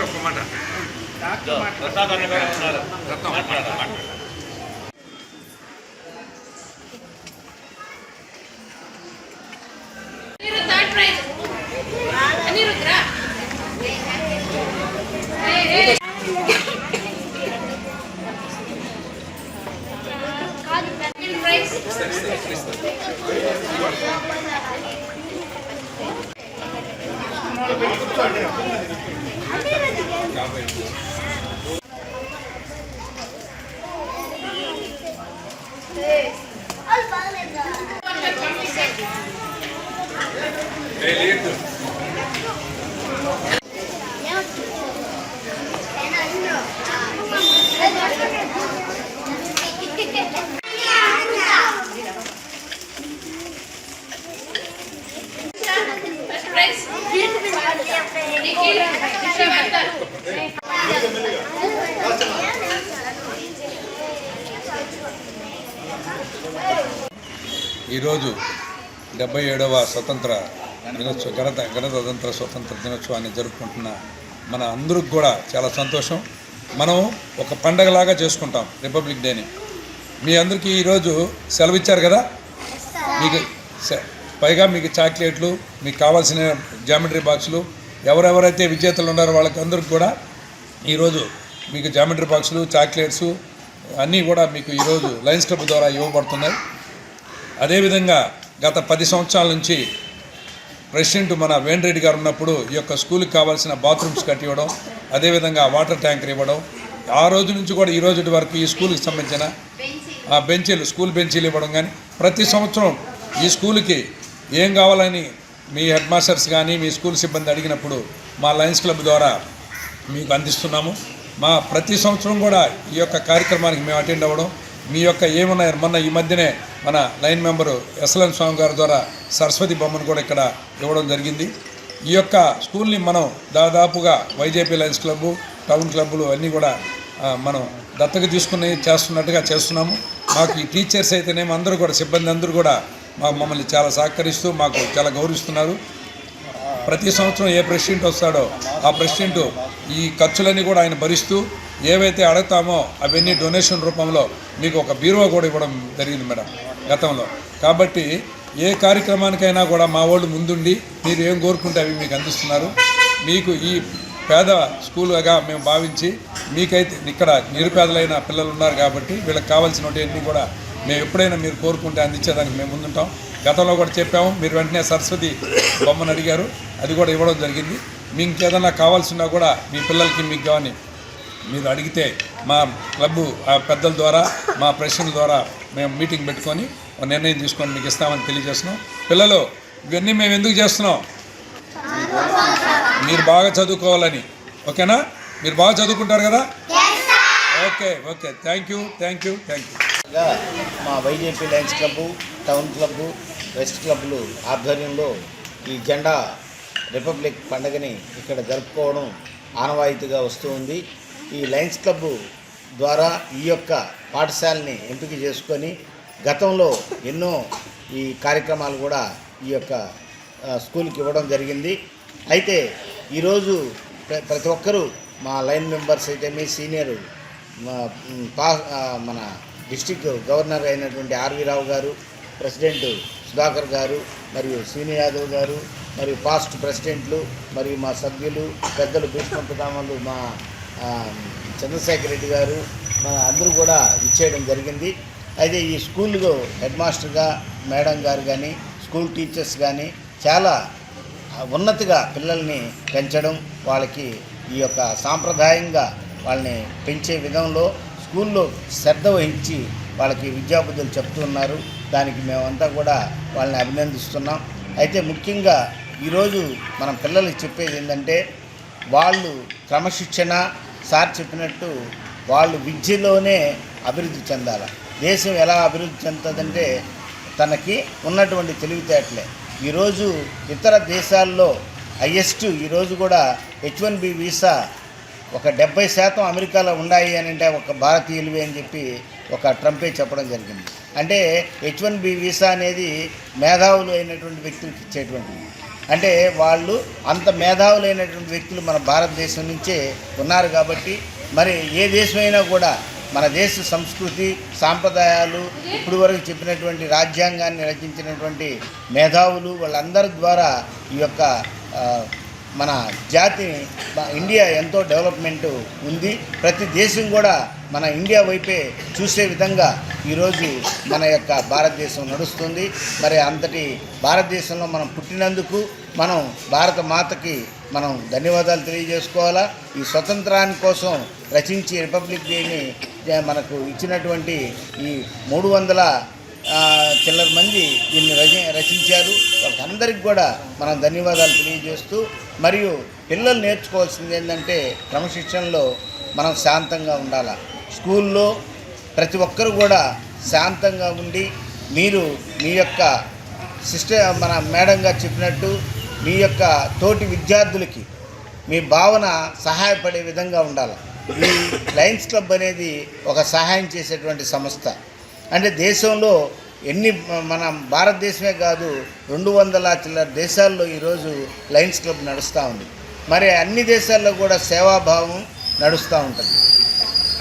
ఈరోజు 77వ స్వతంత్ర దినోత్సవ గణతంత్ర స్వతంత్ర దినోత్సవాన్ని జరుపుకుంటున్న మన అందరికి కూడా చాలా సంతోషం. మనం ఒక పండగలాగా చేసుకుంటాం రిపబ్లిక్ డేని. మీ అందరికీ ఈరోజు సెలవు ఇచ్చారు కదా, మీకు పైగా మీకు చాక్లెట్లు, మీకు కావాల్సిన జామెట్రీ బాక్సులు, ఎవరెవరైతే విజేతలు ఉన్నారో వాళ్ళకి అందరికి కూడా ఈరోజు మీకు జామెట్రీ బాక్సులు, చాక్లెట్స్ అన్నీ కూడా మీకు ఈరోజు లయన్స్ క్లబ్ ద్వారా ఇవ్వబడుతున్నాయి. అదేవిధంగా గత 10 సంవత్సరాల నుంచి ప్రెసిడెంట్ మన వేణిరెడ్డి గారు ఉన్నప్పుడు ఈ యొక్క స్కూల్కి కావాల్సిన బాత్రూమ్స్ కట్టివ్వడం, అదేవిధంగా వాటర్ ట్యాంకర్ ఇవ్వడం, ఆ రోజు నుంచి కూడా ఈ రోజు వరకు ఈ స్కూల్కి సంబంధించిన స్కూల్ బెంచీలు ఇవ్వడం కానీ, ప్రతి సంవత్సరం ఈ స్కూల్కి ఏం కావాలని మీ హెడ్ మాస్టర్స్ కానీ మీ స్కూల్ సిబ్బంది అడిగినప్పుడు మా లయన్స్ క్లబ్ ద్వారా మీకు అందిస్తున్నాము. మా ప్రతి సంవత్సరం కూడా ఈ యొక్క కార్యక్రమానికి మేము అటెండ్ అవ్వడం, మీ యొక్క ఏమన్నా మొన్న ఈ మధ్యనే మన లైన్ మెంబరు ఎస్ఎల్ఎన్ స్వామి గారి ద్వారా సరస్వతి బొమ్మను కూడా ఇక్కడ ఇవ్వడం జరిగింది. ఈ యొక్క స్కూల్ని మనం దాదాపుగా వైజేపీ లయన్స్ క్లబ్బు, టౌన్ క్లబ్బులు అన్నీ కూడా మనం దత్తత తీసుకుని చేస్తున్నట్టుగా చేస్తున్నాము. మాకు ఈ టీచర్స్ అయితేనేమో అందరూ కూడా సిబ్బంది అందరూ కూడా మమ్మల్ని చాలా సహకరిస్తూ మాకు చాలా గౌరవిస్తున్నారు. ప్రతి సంవత్సరం ఏ ప్రెసిడెంట్ వస్తాడో ఆ ప్రెసిడెంట్ ఈ ఖర్చులన్నీ కూడా ఆయన భరిస్తూ ఏవైతే అడుగుతామో అవన్నీ డొనేషన్ రూపంలో మీకు ఒక బీరువా కూడా ఇవ్వడం జరిగింది మేడం గతంలో. కాబట్టి ఏ కార్యక్రమానికైనా కూడా మా వాళ్ళు ముందుండి మీరు ఏం కోరుకుంటే అవి మీకు అందిస్తున్నారు. మీకు ఈ పేద స్కూల్గా మేము భావించి మీకైతే ఇక్కడ నిరుపేదలైన పిల్లలు ఉన్నారు కాబట్టి వీళ్ళకి కావాల్సినవన్నీ కూడా మేము ఎప్పుడైనా మీరు కోరుకుంటే అందించేదానికి మేము ముందుంటాం. గతంలో కూడా చెప్పాము, మీరు వెంటనే సరస్వతి బొమ్మను అడిగారు, అది కూడా ఇవ్వడం జరిగింది. మీకు ఏదైనా కావాల్సినా కూడా మీ పిల్లలకి మీకు కానీ మీరు అడిగితే మా క్లబ్బు పెద్దల ద్వారా మా ప్రెసిడెంట్ ద్వారా మేము మీటింగ్ పెట్టుకొని ఒక నిర్ణయం తీసుకొని మీకు ఇస్తామని తెలియజేస్తున్నాం. పిల్లలు ఇవన్నీ మేము ఎందుకు చేస్తున్నాం? మీరు బాగా చదువుకోవాలని. ఓకేనా? మీరు బాగా చదువుకుంటారు కదా? Okay okay thank you.
మా YJP Lions club, town club, west క్లబ్లు ఆధ్వర్యంలో ఈ జెండా రిపబ్లిక్ పండుగని ఇక్కడ జరుపుకోవడం ఆనవాయితీగా వస్తూ ఉంది. ఈ లయన్స్ క్లబ్బు ద్వారా ఈ యొక్క పాఠశాలని ఎంపిక చేసుకొని గతంలో ఎన్నో ఈ కార్యక్రమాలు కూడా ఈ యొక్క స్కూల్కి ఇవ్వడం జరిగింది. అయితే ఈరోజు ప్రతి ఒక్కరూ మా లైన్ మెంబర్స్ అయితేమి సీనియర్ మన డిస్టిక్ గవర్నర్ అయినటువంటి ఆర్వి రావు గారు, ప్రెసిడెంట్ సుధాకర్ గారు, మరియు సీనియర్ యాదవ్ గారు, మరియు పాస్ట్ ప్రెసిడెంట్లు, మరియు మా సభ్యులు పెద్దలు భీష్మపితామలు మా చంద్రశేఖర్ రెడ్డి గారు మన అందరూ కూడా ఇచ్చేయడం జరిగింది. అయితే ఈ స్కూల్లో హెడ్ మాస్టర్గా మేడం గారు కానీ స్కూల్ టీచర్స్ కానీ చాలా ఉన్నతిగా పిల్లల్ని పెంచడం, వాళ్ళకి ఈ యొక్క సాంప్రదాయంగా వాళ్ళని పెంచే విధంలో స్కూల్లో శ్రద్ధ వహించి వాళ్ళకి విద్యాబుద్ధులు చెప్తున్నారు. దానికి మేమంతా కూడా వాళ్ళని అభినందిస్తున్నాం. అయితే ముఖ్యంగా ఈరోజు మనం పిల్లలకి చెప్పేది ఏంటంటే, వాళ్ళు క్రమశిక్షణ సార్ చెప్పినట్టు వాళ్ళు విద్యలోనే అభివృద్ధి చెందాలి. దేశం ఎలా అభివృద్ధి చెందుతుందంటే తనకి ఉన్నటువంటి తెలివితేటలే. ఈరోజు ఇతర దేశాల్లో హైయెస్ట్ ఈరోజు కూడా H1B వీసా ఒక 70% అమెరికాలో ఉన్నాయి అని అంటే ఒక భారతీయులవే అని చెప్పి ఒక ట్రంపే చెప్పడం జరిగింది. అంటే H1B వీసా అనేది మేధావులు అయినటువంటి వ్యక్తులకు ఇచ్చేటువంటిది. అంటే వాళ్ళు అంత మేధావులైనటువంటి వ్యక్తులు మన భారతదేశం నుంచే ఉన్నారు. కాబట్టి మరి ఏ దేశమైనా కూడా మన దేశ సంస్కృతి సాంప్రదాయాలు ఇప్పుడు వరకు చెప్పినటువంటి రాజ్యాంగాన్ని రచించినటువంటి మేధావులు వాళ్ళందరి ద్వారా ఈ యొక్క మన జాతి ఇండియా ఎంతో డెవలప్మెంట్ ఉంది. ప్రతి దేశం కూడా మన ఇండియా వైపే చూసే విధంగా ఈరోజు మన యొక్క భారతదేశం నడుస్తుంది. మరి అంతటి భారతదేశంలో మనం పుట్టినందుకు మనం భారత మాతకి మనం ధన్యవాదాలు తెలియజేసుకోవాలా. ఈ స్వతంత్రాని కోసం రచించి రిపబ్లిక్ డేని మనకు ఇచ్చినటువంటి ఈ 300 చిల్లర మంది దీన్ని రచించారు. వాళ్ళందరికీ కూడా మనం ధన్యవాదాలు తెలియజేస్తూ, మరియు పిల్లలు నేర్చుకోవాల్సింది ఏంటంటే క్రమశిక్షణలో మనం శాంతంగా ఉండాలి. స్కూల్లో ప్రతి ఒక్కరు కూడా శాంతంగా ఉండి మీరు మీ యొక్క మన మేడం గారు చెప్పినట్టు మీ యొక్క తోటి విద్యార్థులకి మీ భావన సహాయపడే విధంగా ఉండాలి. ఈ లయన్స్ క్లబ్ అనేది ఒక సహాయం చేసేటువంటి సంస్థ. అంటే దేశంలో మన భారతదేశమే కాదు 200 చిల్లర దేశాల్లో ఈరోజు లయన్స్ క్లబ్ నడుస్తూ ఉంది. మరి అన్ని దేశాల్లో కూడా సేవాభావం నడుస్తూ ఉంటుంది.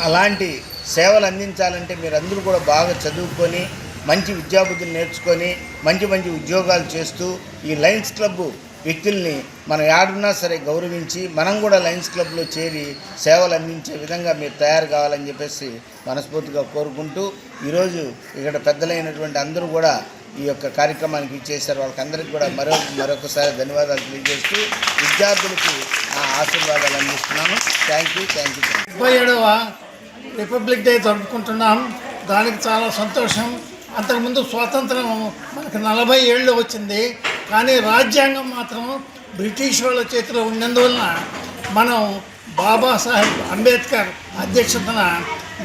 అలాంటి సేవలు అందించాలంటే మీరందరూ కూడా బాగా చదువుకొని మంచి విద్యాబుద్ధులు నేర్చుకొని మంచి మంచి ఉద్యోగాలు చేస్తూ ఈ లయన్స్ క్లబ్ వ్యక్తుల్ని మనం యాడున్నా సరే గౌరవించి మనం కూడా లయన్స్ క్లబ్లో చేరి సేవలు అందించే విధంగా మీరు తయారు కావాలని చెప్పేసి మనస్ఫూర్తిగా కోరుకుంటూ ఈరోజు ఇక్కడ పెద్దలైనటువంటి అందరూ కూడా ఈ యొక్క కార్యక్రమానికి ఇచ్చేసారు. వాళ్ళకందరికీ కూడా మరొకసారి ధన్యవాదాలు తెలియజేస్తూ విద్యార్థులకి ఆశీర్వాదాలు అందిస్తున్నాను. Thank you.
27వ రిపబ్లిక్ డే జరుపుకుంటున్నాం. దానికి చాలా సంతోషం. అంతకుముందు స్వాతంత్రం మనకు 40 ఏళ్ళు వచ్చింది, కానీ రాజ్యాంగం మాత్రం బ్రిటిష్ వాళ్ళ చేతిలో ఉన్నందువలన మనం బాబాసాహెబ్ అంబేద్కర్ అధ్యక్షతన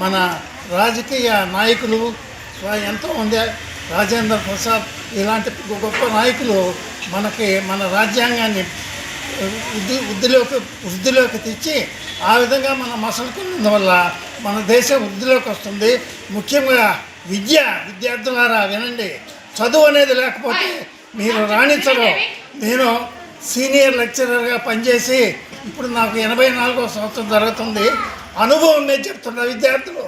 మన రాజకీయ నాయకులు ఎంతోమంది, రాజేంద్ర ప్రసాద్ ఇలాంటి గొప్ప నాయకులు మనకి మన రాజ్యాంగాన్ని వృద్ధిలోకి తెచ్చి ఆ విధంగా మనం మసలుకున్నందువల్ల మన దేశం వృద్ధిలోకి వస్తుంది. ముఖ్యంగా విద్యార్థులారా వినండి, చదువు అనేది లేకపోతే మీరు రాణించరు. నేను సీనియర్ లెక్చరర్గా పనిచేసి ఇప్పుడు నాకు 84వ సంవత్సరం జరుగుతుంది. అనుభవం మీద చెప్తున్న విద్యార్థులు,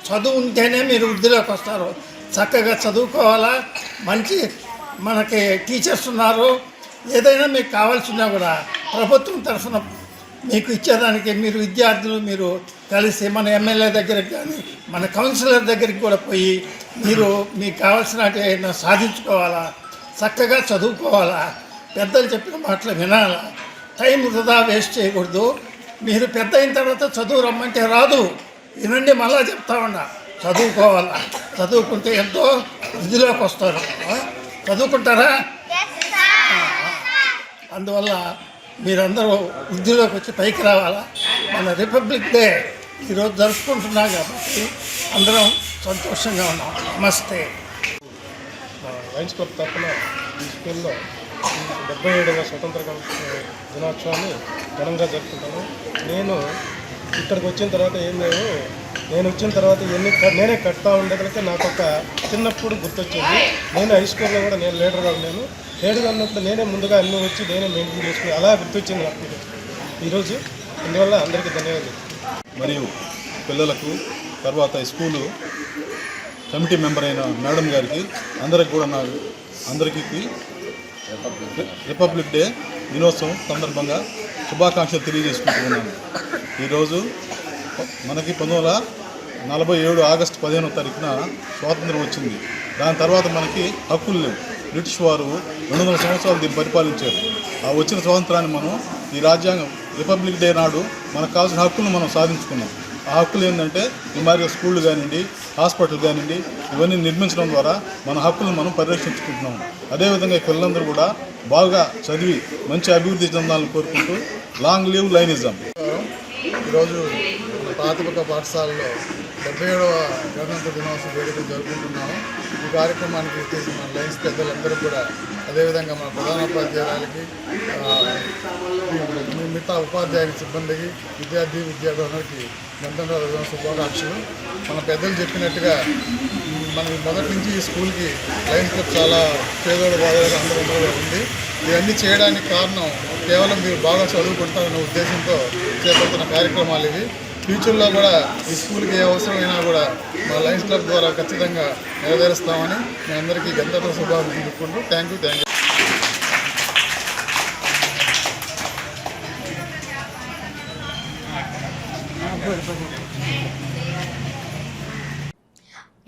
చదువు ఉంటేనే మీరు వృద్ధిలోకి వస్తారు. చక్కగా చదువుకోవాలా. మంచి మనకి టీచర్స్ ఉన్నారు. ఏదైనా మీకు కావాల్సినా కూడా ప్రభుత్వం తరఫున మీకు ఇచ్చేదానికి మీరు విద్యార్థులు మీరు కలిసి మన ఎమ్మెల్యే దగ్గరికి కానీ మన కౌన్సిలర్ దగ్గరికి కూడా పోయి మీరు మీకు కావాల్సినవి ఏదైనా సాధించుకోవాలా. చక్కగా చదువుకోవాలా. పెద్దలు చెప్పిన మాటలు వినాలా. టైం వృధా వేస్ట్ చేయకూడదు. మీరు పెద్ద అయిన తర్వాత చదువు రమ్మంటే రాదు. వినండి, మళ్ళా చెప్తా ఉన్నా, చదువుకోవాలా. చదువుకుంటే ఎంతో వృద్ధిలోకి వస్తారు. చదువుకుంటారా? అందువల్ల మీరందరూ వృద్ధిలోకి వచ్చి పైకి రావాలా. మన రిపబ్లిక్ డే ఈరోజు జరుపుకుంటున్నాం కాబట్టి అందరం సంతోషంగా ఉన్నాం. నమస్తే.
లయన్స్ క్లబ్ తరఫున ఈ స్కూల్లో 77వ స్వతంత్ర దినోత్సవాన్ని ఘనంగా జరుపుకుంటాను. నేను ఇక్కడికి వచ్చిన తర్వాత నేను వచ్చిన తర్వాత నేనే కడతా ఉండేదానికి నాకు ఒక చిన్నప్పుడు గుర్తొచ్చింది. నేను హై స్కూల్లో కూడా నేను లీడర్గా ఉన్నాను. లీడర్గా ఉన్నప్పుడు నేనే ముందుగా అన్నీ వచ్చి నేనే మెయింటైన్ చేసుకుని అలా గుర్తొచ్చింది నాకు ఈరోజు. అందువల్ల అందరికీ ధన్యవాదాలు.
మరియు పిల్లలకు తర్వాత స్కూలు కమిటీ మెంబర్ అయిన మేడం గారికి అందరికీ రిపబ్లిక్ డే దినోత్సవం సందర్భంగా శుభాకాంక్షలు తెలియజేసుకుంటున్నాను. ఈరోజు మనకి 1947 ఆగస్టు 15వ తారీఖున స్వాతంత్రం వచ్చింది. దాని తర్వాత మనకి హక్కులు లేవు. బ్రిటిష్ వారు 200 సంవత్సరాలు దీన్ని పరిపాలించారు. ఆ వచ్చిన స్వాతంత్రాన్ని మనం ఈ రాజ్యాంగం రిపబ్లిక్ డే నాడు మనకు కావాల్సిన హక్కులను మనం సాధించుకున్నాం. ఆ హక్కులు ఏంటంటే ఈ మాదిరిగా స్కూళ్ళు కానివ్వండి, హాస్పిటల్ కానివ్వండి, ఇవన్నీ నిర్మించడం ద్వారా మన హక్కులను మనం పరిరక్షించుకుంటున్నాం. అదేవిధంగా పిల్లలందరూ కూడా బాగా చదివి మంచి అభివృద్ధి చెందాలని కోరుకుంటూ లాంగ్ లివ్ లైనిజం.
ఈరోజు మన ప్రాథమిక పాఠశాలలో 77వ గణతంత్ర దినోత్సవ వేడుకలు జరుపుకుంటున్నాము. ఈ కార్యక్రమానికి వచ్చేసి మన లయన్స్ పెద్దలందరూ కూడా, అదేవిధంగా మన ప్రధానోపాధ్యాయులకి, మిగతా ఉపాధ్యాయుల సిబ్బందికి, విద్యార్థులందరికీ గణతంత్ర దినోత్సవ శుభాకాంక్షలు. మన పెద్దలు చెప్పినట్టుగా మనం మొదటి నుంచి ఈ స్కూల్కి లయన్స్ క్లబ్ చాలా పేదోడు బాధలు అందరూ ఉంది. ఇవన్నీ చేయడానికి కారణం కేవలం మీరు బాగా చదువుకుంటారన్న ఉద్దేశంతో చేపడుతున్న కార్యక్రమాలు ఇవి. ఫ్యూచర్లో కూడా ఈ స్కూల్కి ఏ అవసరమైనా కూడా మా లయన్స్ క్లబ్ ద్వారా ఖచ్చితంగా నెరవేరుస్తామని మీ అందరికీ గణతంత్ర శుభాకాంక్షలు చెప్పుకుంటూ థ్యాంక్ యూ.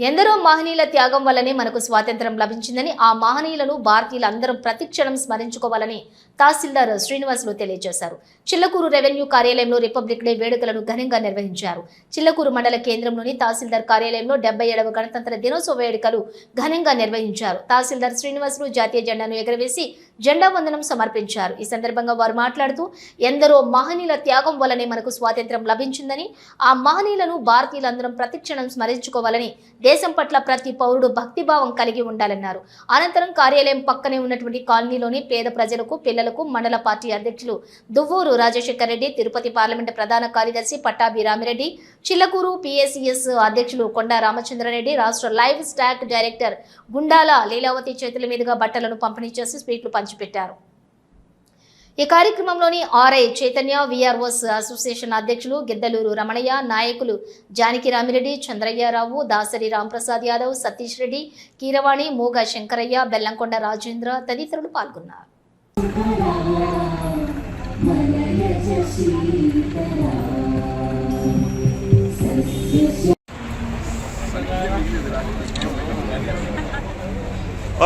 ఎందరో మహనీయుల త్యాగం వల్లనే మనకు స్వాతంత్రం లభించిందని, ఆ మహనీయులను భారతీయులందరం ప్రతిక్షణం స్మరించుకోవాలని తహసీల్దార్ శ్రీనివాసులు తెలియజేశారు. చిల్లకూరు రెవెన్యూ కార్యాలయంలో రిపబ్లిక్ డే వేడుకలను ఘనంగా నిర్వహించారు. చిల్లకూరు మండల కేంద్రంలోని తహసీల్దార్ కార్యాలయంలో 77వ గణతంత్ర దినోత్సవ వేడుకలు ఘనంగా నిర్వహించారు. తహసీల్దార్ శ్రీనివాసులు జాతీయ జెండాను ఎగరవేసి జెండా వందనం సమర్పించారు. ఈ సందర్భంగా వారు మాట్లాడుతూ, ఎందరో మహనీయుల త్యాగం వల్లనే మనకు స్వాతంత్రం లభించిందని, ఆ మహనీయులను భారతీయులందరం ప్రతిక్షణం స్మరించుకోవాలని, దేశం పట్ల ప్రతి పౌరుడు భక్తిభావం కలిగి ఉండాలన్నారు. అనంతరం కార్యాలయం పక్కనే ఉన్నటువంటి కాలనీలోని పేద ప్రజలకు, పిల్లలకు పిల్లలకు మండల పార్టీ అధ్యక్షులు దువ్వూరు రాజశేఖర్ రెడ్డి, తిరుపతి పార్లమెంటు ప్రధాన కార్యదర్శి పట్టాభి రామిరెడ్డి, చిల్లకూరు PACS అధ్యక్షులు కొండా రామచంద్రారెడ్డి, రాష్ట్ర livestock director Gundala Leelavathi చేతుల మీదుగా బట్టలను పంపిణీ చేసి స్వీట్లు పంచిపెట్టారు. ఈ కార్యక్రమంలోని RI చైతన్య, VROs అసోసియేషన్ అధ్యక్షులు గిద్దలూరు రమణయ్య, నాయకులు జానకి రామిరెడ్డి, చంద్రయ్యరావు, దాసరి రాంప్రసాద్ యాదవ్, సతీష్ రెడ్డి, కీరవాణి, మూగ శంకరయ్య, బెల్లంకొండ రాజేంద్ర తదితరులు పాల్గొన్నారు.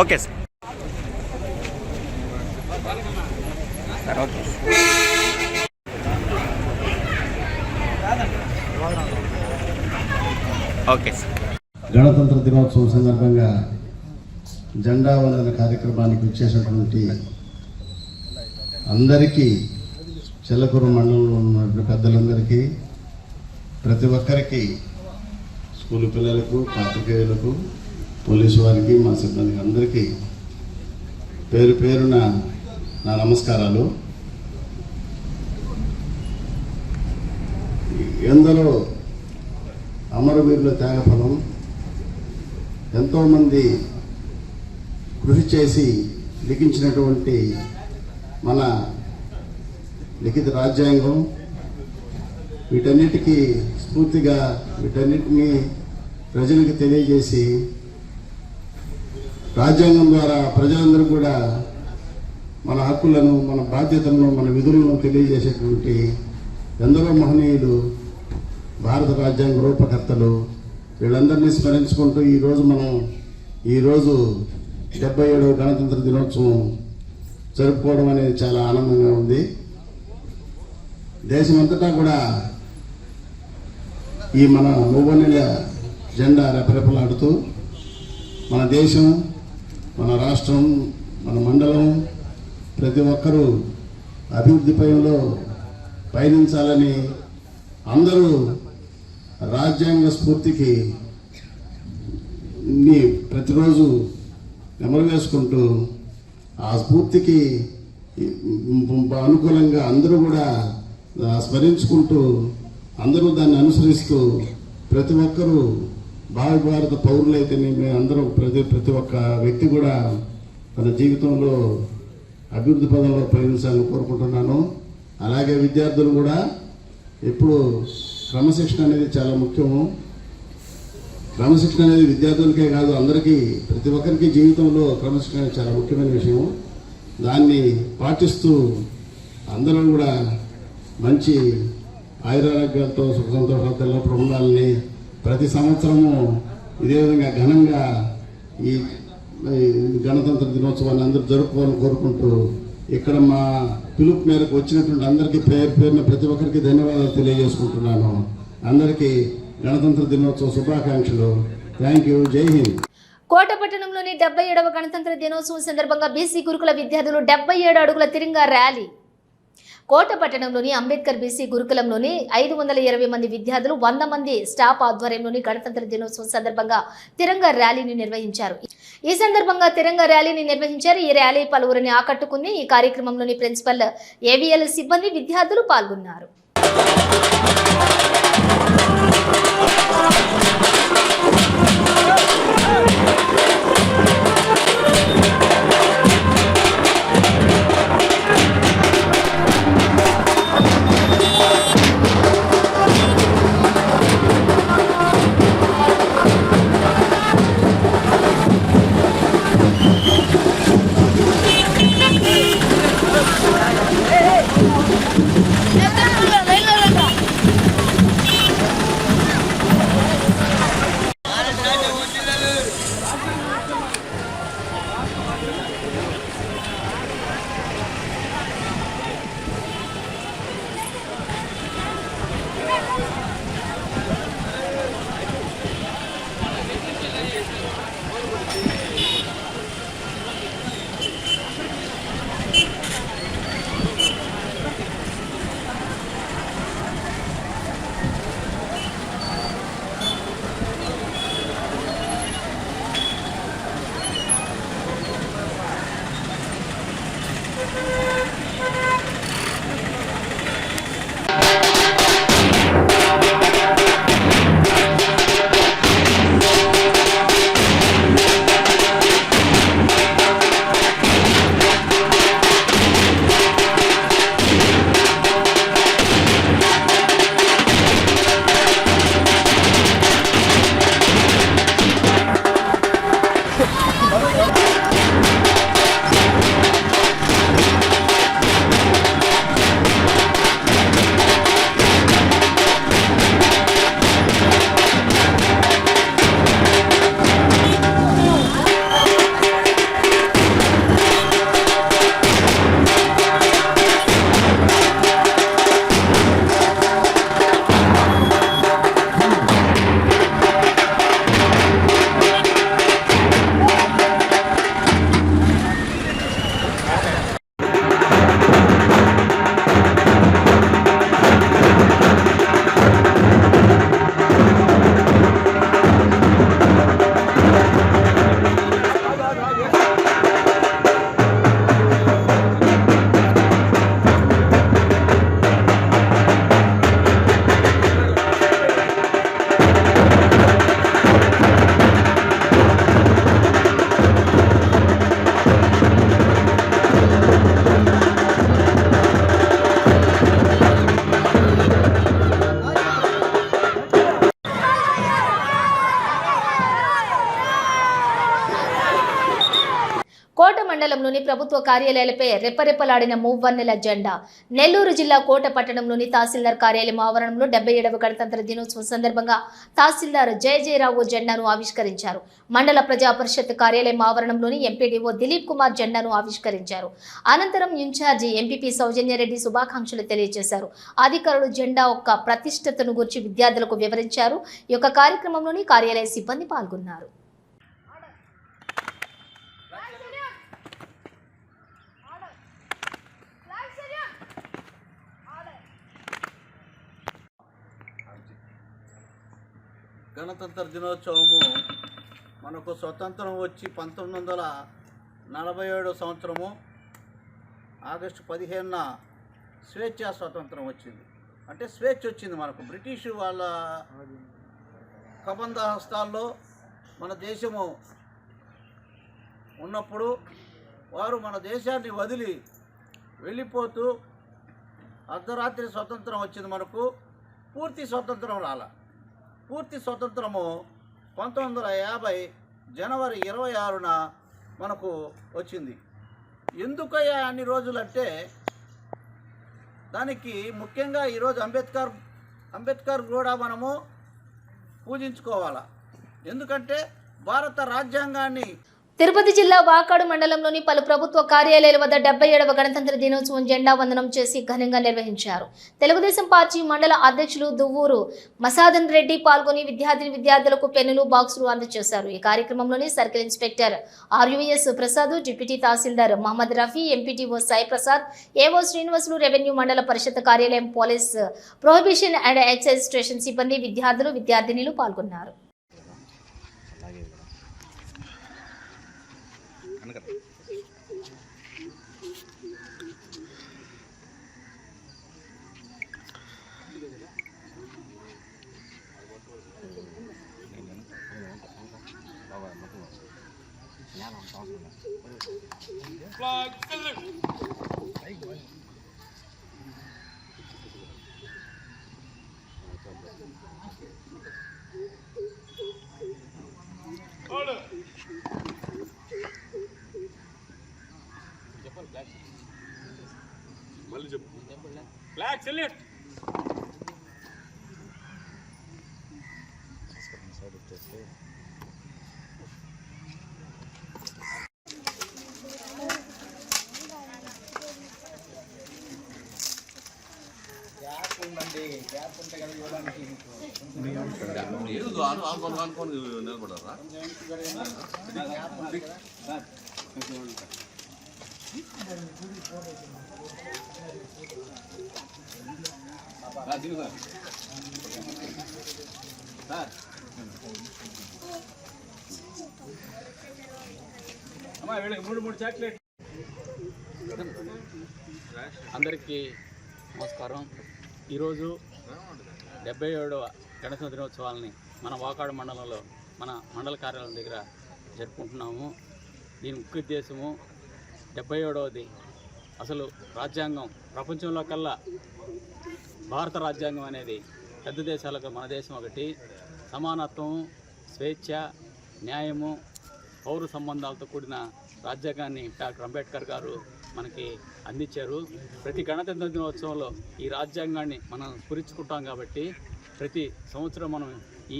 Okay sir. Okay sir.
గణతంత్ర దినోత్సవం సందర్భంగా జెండా వందన కార్యక్రమానికి వచ్చేసినటువంటి అందరికీ, చిల్లకూరు మండలంలో ఉన్నటువంటి పెద్దలందరికీ, ప్రతి ఒక్కరికి, స్కూల్ పిల్లలకు, పాత్రికేయులకు, పోలీసు వారికి, మా సిబ్బందికి అందరికీ పేరు పేరున నా నమస్కారాలు. ఎందరో అమరవీరుల త్యాగఫలం, ఎంతోమంది కృషి చేసి లిఖించినటువంటి మన లిఖిత రాజ్యాంగం, వీటన్నిటికీ స్ఫూర్తిగా వీటన్నిటినీ ప్రజలకు తెలియజేసి రాజ్యాంగం ద్వారా ప్రజలందరూ కూడా మన హక్కులను, మన బాధ్యతలను, మన విధులను తెలియజేసేటువంటి ఎందరో మహనీయులు, భారత రాజ్యాంగ రూపకర్తలు, వీళ్ళందరినీ స్మరించుకుంటూ ఈరోజు 77వ గణతంత్ర దినోత్సవం జరుపుకోవడం అనేది చాలా ఆనందంగా ఉంది. దేశమంతటా కూడా ఈ మన మూవన్నెల జెండా రెపరెపలాడుతూ మన దేశం, మన రాష్ట్రం, మన మండలం ప్రతి ఒక్కరూ అభివృద్ధి పయంలో పయనించాలని అందరూ రాజ్యాంగ స్ఫూర్తికి ప్రతిరోజు నెమరు వేసుకుంటూ ఆ స్ఫూర్తికి అనుకూలంగా అందరూ కూడా స్మరించుకుంటూ అందరూ దాన్ని అనుసరిస్తూ ప్రతి ఒక్కరూ భారత పౌరులైతేనే అందరూ ప్రతి ఒక్క వ్యక్తి కూడా తన జీవితంలో అభివృద్ధి పదంలో పయనించాలని కోరుకుంటున్నాను. అలాగే విద్యార్థులు కూడా ఎప్పుడు క్రమశిక్షణ అనేది చాలా ముఖ్యము. క్రమశిక్షణ అనేది విద్యార్థులకే కాదు, అందరికీ, ప్రతి ఒక్కరికి జీవితంలో క్రమశిక్షణ అనేది చాలా ముఖ్యమైన విషయం. దాన్ని పాటిస్తూ అందరూ కూడా మంచి ఆయురారోగ్యాలతో సుఖ సంతోషాలతో ఎల్లప్పుడూ ఉండాలని, ప్రతి సంవత్సరము ఇదే విధంగా ఘనంగా ఈ గణతంత్ర దినోత్సవాన్ని అందరూ జరుపుకోవాలని కోరుకుంటూ ఇక్కడ మా పిలుపు మేరకు వచ్చినటువంటి అందరికీ పేరున ప్రతి ఒక్కరికి ధన్యవాదాలు తెలియజేసుకుంటున్నాను. అందరికీ గణతంత్ర దినోత్సవ శుభాకాంక్షలు. Thank you. జై హింద్.
కోటపట్టణంలోని 77వ గణతంత్ర దినోత్సవం సందర్భంగా BC గురుకుల విద్యార్థులు 77 అడుగుల తిరంగా ర్యాలీ. కోటపట్టణంలోని అంబేద్కర్ BC గురుకులంలోని 520 మంది విద్యార్థులు 100 మంది స్టాఫ్ ఆధ్వర్యంలోని గణతంత్ర దినోత్సవం సందర్భంగా తిరంగా ర్యాలీని నిర్వహించారు. ఈ సందర్భంగా తిరంగా ర్యాలీని నిర్వహించారు. ఈ ర్యాలీ పలువురిని ఆకట్టుకుంది. ఈ కార్యక్రమంలోని ప్రిన్సిపల్, AVL సిబ్బంది, విద్యార్థులు పాల్గొన్నారు. మండలంలోని ప్రభుత్వ కార్యాలయాలపై రెప్పరెప్పలాడిన మూవన్నెల జెండా. నెల్లూరు జిల్లా కోట పట్టణంలోని తహసీల్దార్ కార్యాలయం ఆవరణంలో 77వ గణతంత్ర దినోత్సవం సందర్భంగా తహసీల్దార్ జయజయరావు జెండాను ఆవిష్కరించారు. మండల ప్రజా పరిషత్ కార్యాలయం ఆవరణంలోని ఎంపీడీఓ దిలీప్ కుమార్ జెండాను ఆవిష్కరించారు. అనంతరం ఇన్ఛార్జి ఎంపీపీ సౌజన్యారెడ్డి శుభాకాంక్షలు తెలియజేశారు. అధికారులు జెండా యొక్క ప్రతిష్టతను గురించి విద్యార్థులకు వివరించారు. ఈ యొక్క కార్యక్రమంలోని కార్యాలయ సిబ్బంది పాల్గొన్నారు.
గణతంత్ర దినోత్సవము మనకు స్వతంత్రం వచ్చి 1947 సంవత్సరము ఆగస్టు 15న స్వేచ్ఛా స్వతంత్రం వచ్చింది. అంటే స్వేచ్ఛ వచ్చింది మనకు. బ్రిటిష్ వాళ్ళ కబంధ హస్తాల్లో మన దేశము ఉన్నప్పుడు వారు మన దేశాన్ని వదిలి వెళ్ళిపోతూ అర్ధరాత్రి స్వతంత్రం వచ్చింది మనకు. పూర్తి స్వతంత్రం రాలా. పూర్తి స్వతంత్రము 1950 జనవరి 26న మనకు వచ్చింది. ఎందుకయ్యా అన్ని రోజులంటే దానికి ముఖ్యంగా ఈరోజు అంబేద్కర్ కూడా మనము పూజించుకోవాలా. ఎందుకంటే భారత రాజ్యాంగాన్ని
తిరుపతి జిల్లా వాకాడు మండలంలోని పలు ప్రభుత్వ కార్యాలయాల వద్ద 77వ గణతంత్ర దినోత్సవం జెండా వందనం చేసి ఘనంగా నిర్వహించారు. తెలుగుదేశం పార్టీ మండల అధ్యక్షులు దువ్వూరు మసాదన్ రెడ్డి పాల్గొని విద్యార్థులకు పెన్నులు, బాక్సులు అందజేశారు. ఈ కార్యక్రమంలోని circle inspector RUS Prasad, deputy tahsildar Mohammed Rafi, MPTO Sai Prasad, AO Srinivasulu, revenue mandal parishad కార్యాలయం, police prohibition and excise station సిబ్బంది, విద్యార్థులు, విద్యార్థినిలు పాల్గొన్నారు.
Black salute.
అనుకోని నిలబడరా
చాక్లెట్. అందరికీ నమస్కారం. ఈరోజు 77వ గణతంత్ర దినోత్సవాలని మన వాకాడు మండలంలో మన మండల కార్యాలయం దగ్గర జరుపుకుంటున్నాము. దీని ముఖ్య ఉద్దేశము 77వది అసలు రాజ్యాంగం ప్రపంచంలో కల్లా భారత రాజ్యాంగం అనేది పెద్ద దేశాలకు మన దేశం ఒకటి. సమానత్వం, స్వేచ్ఛ, న్యాయము, పౌర సంబంధాలతో కూడిన రాజ్యాంగాన్ని డాక్టర్ అంబేద్కర్ గారు మనకి అందించారు. ప్రతి గణతంత్ర దినోత్సవంలో ఈ రాజ్యాంగాన్ని మనం స్ఫురించుకుంటాం కాబట్టి ప్రతి సంవత్సరం మనం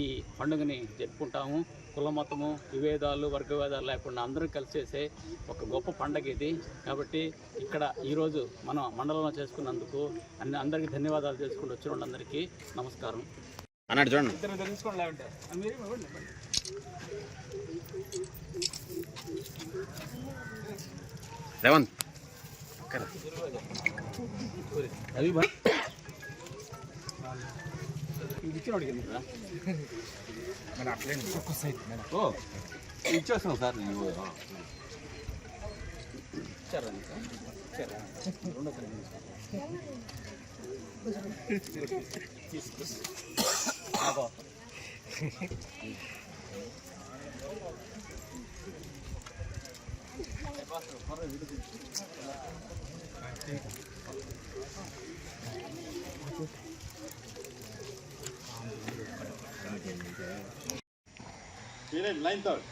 ఈ పండుగని జరుపుకుంటాము. కుల మతము విభేదాలు వర్గభేదాలు లేకుండా అందరూ కలిసి చేసే ఒక గొప్ప పండుగ ఇది. కాబట్టి ఇక్కడ ఈరోజు మనం మండలంలో చేసుకున్నందుకు అందరికీ ధన్యవాదాలు చేసుకుంటూ వచ్చిన వాళ్ళందరికీ నమస్కారం.
అన్నాడు చూడండి. రేవంత్ ఇచ్చేస్తున్నాం సార్.
Lane third.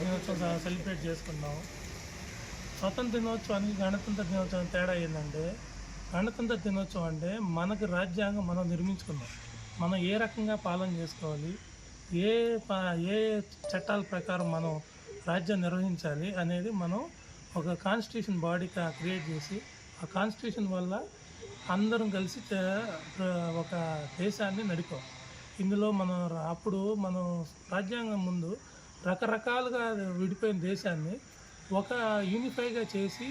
దినోత్సవం సెలబ్రేట్ చేసుకున్నాం. స్వతంత్ర దినోత్సవానికి గణతంత్ర దినోత్సవం తేడా ఏంటంటే, గణతంత్ర దినోత్సవం అంటే మనకు రాజ్యాంగం మనం నిర్మించుకున్నాం. మనం ఏ రకంగా పాలన చేసుకోవాలి, ఏ చట్టాల ప్రకారం మనం రాజ్యం నిర్వహించాలి అనేది మనం ఒక కాన్స్టిట్యూషన్ బాడీ క్రియేట్ చేసి, ఆ కాన్స్టిట్యూషన్ వల్ల అందరం కలిసి ఒక దేశాన్ని నడిపాం. ఇందులో మనం రాజ్యాంగం ముందు రకరకాలుగా విడిపోయిన దేశాన్ని ఒక యూనిఫైగా చేసి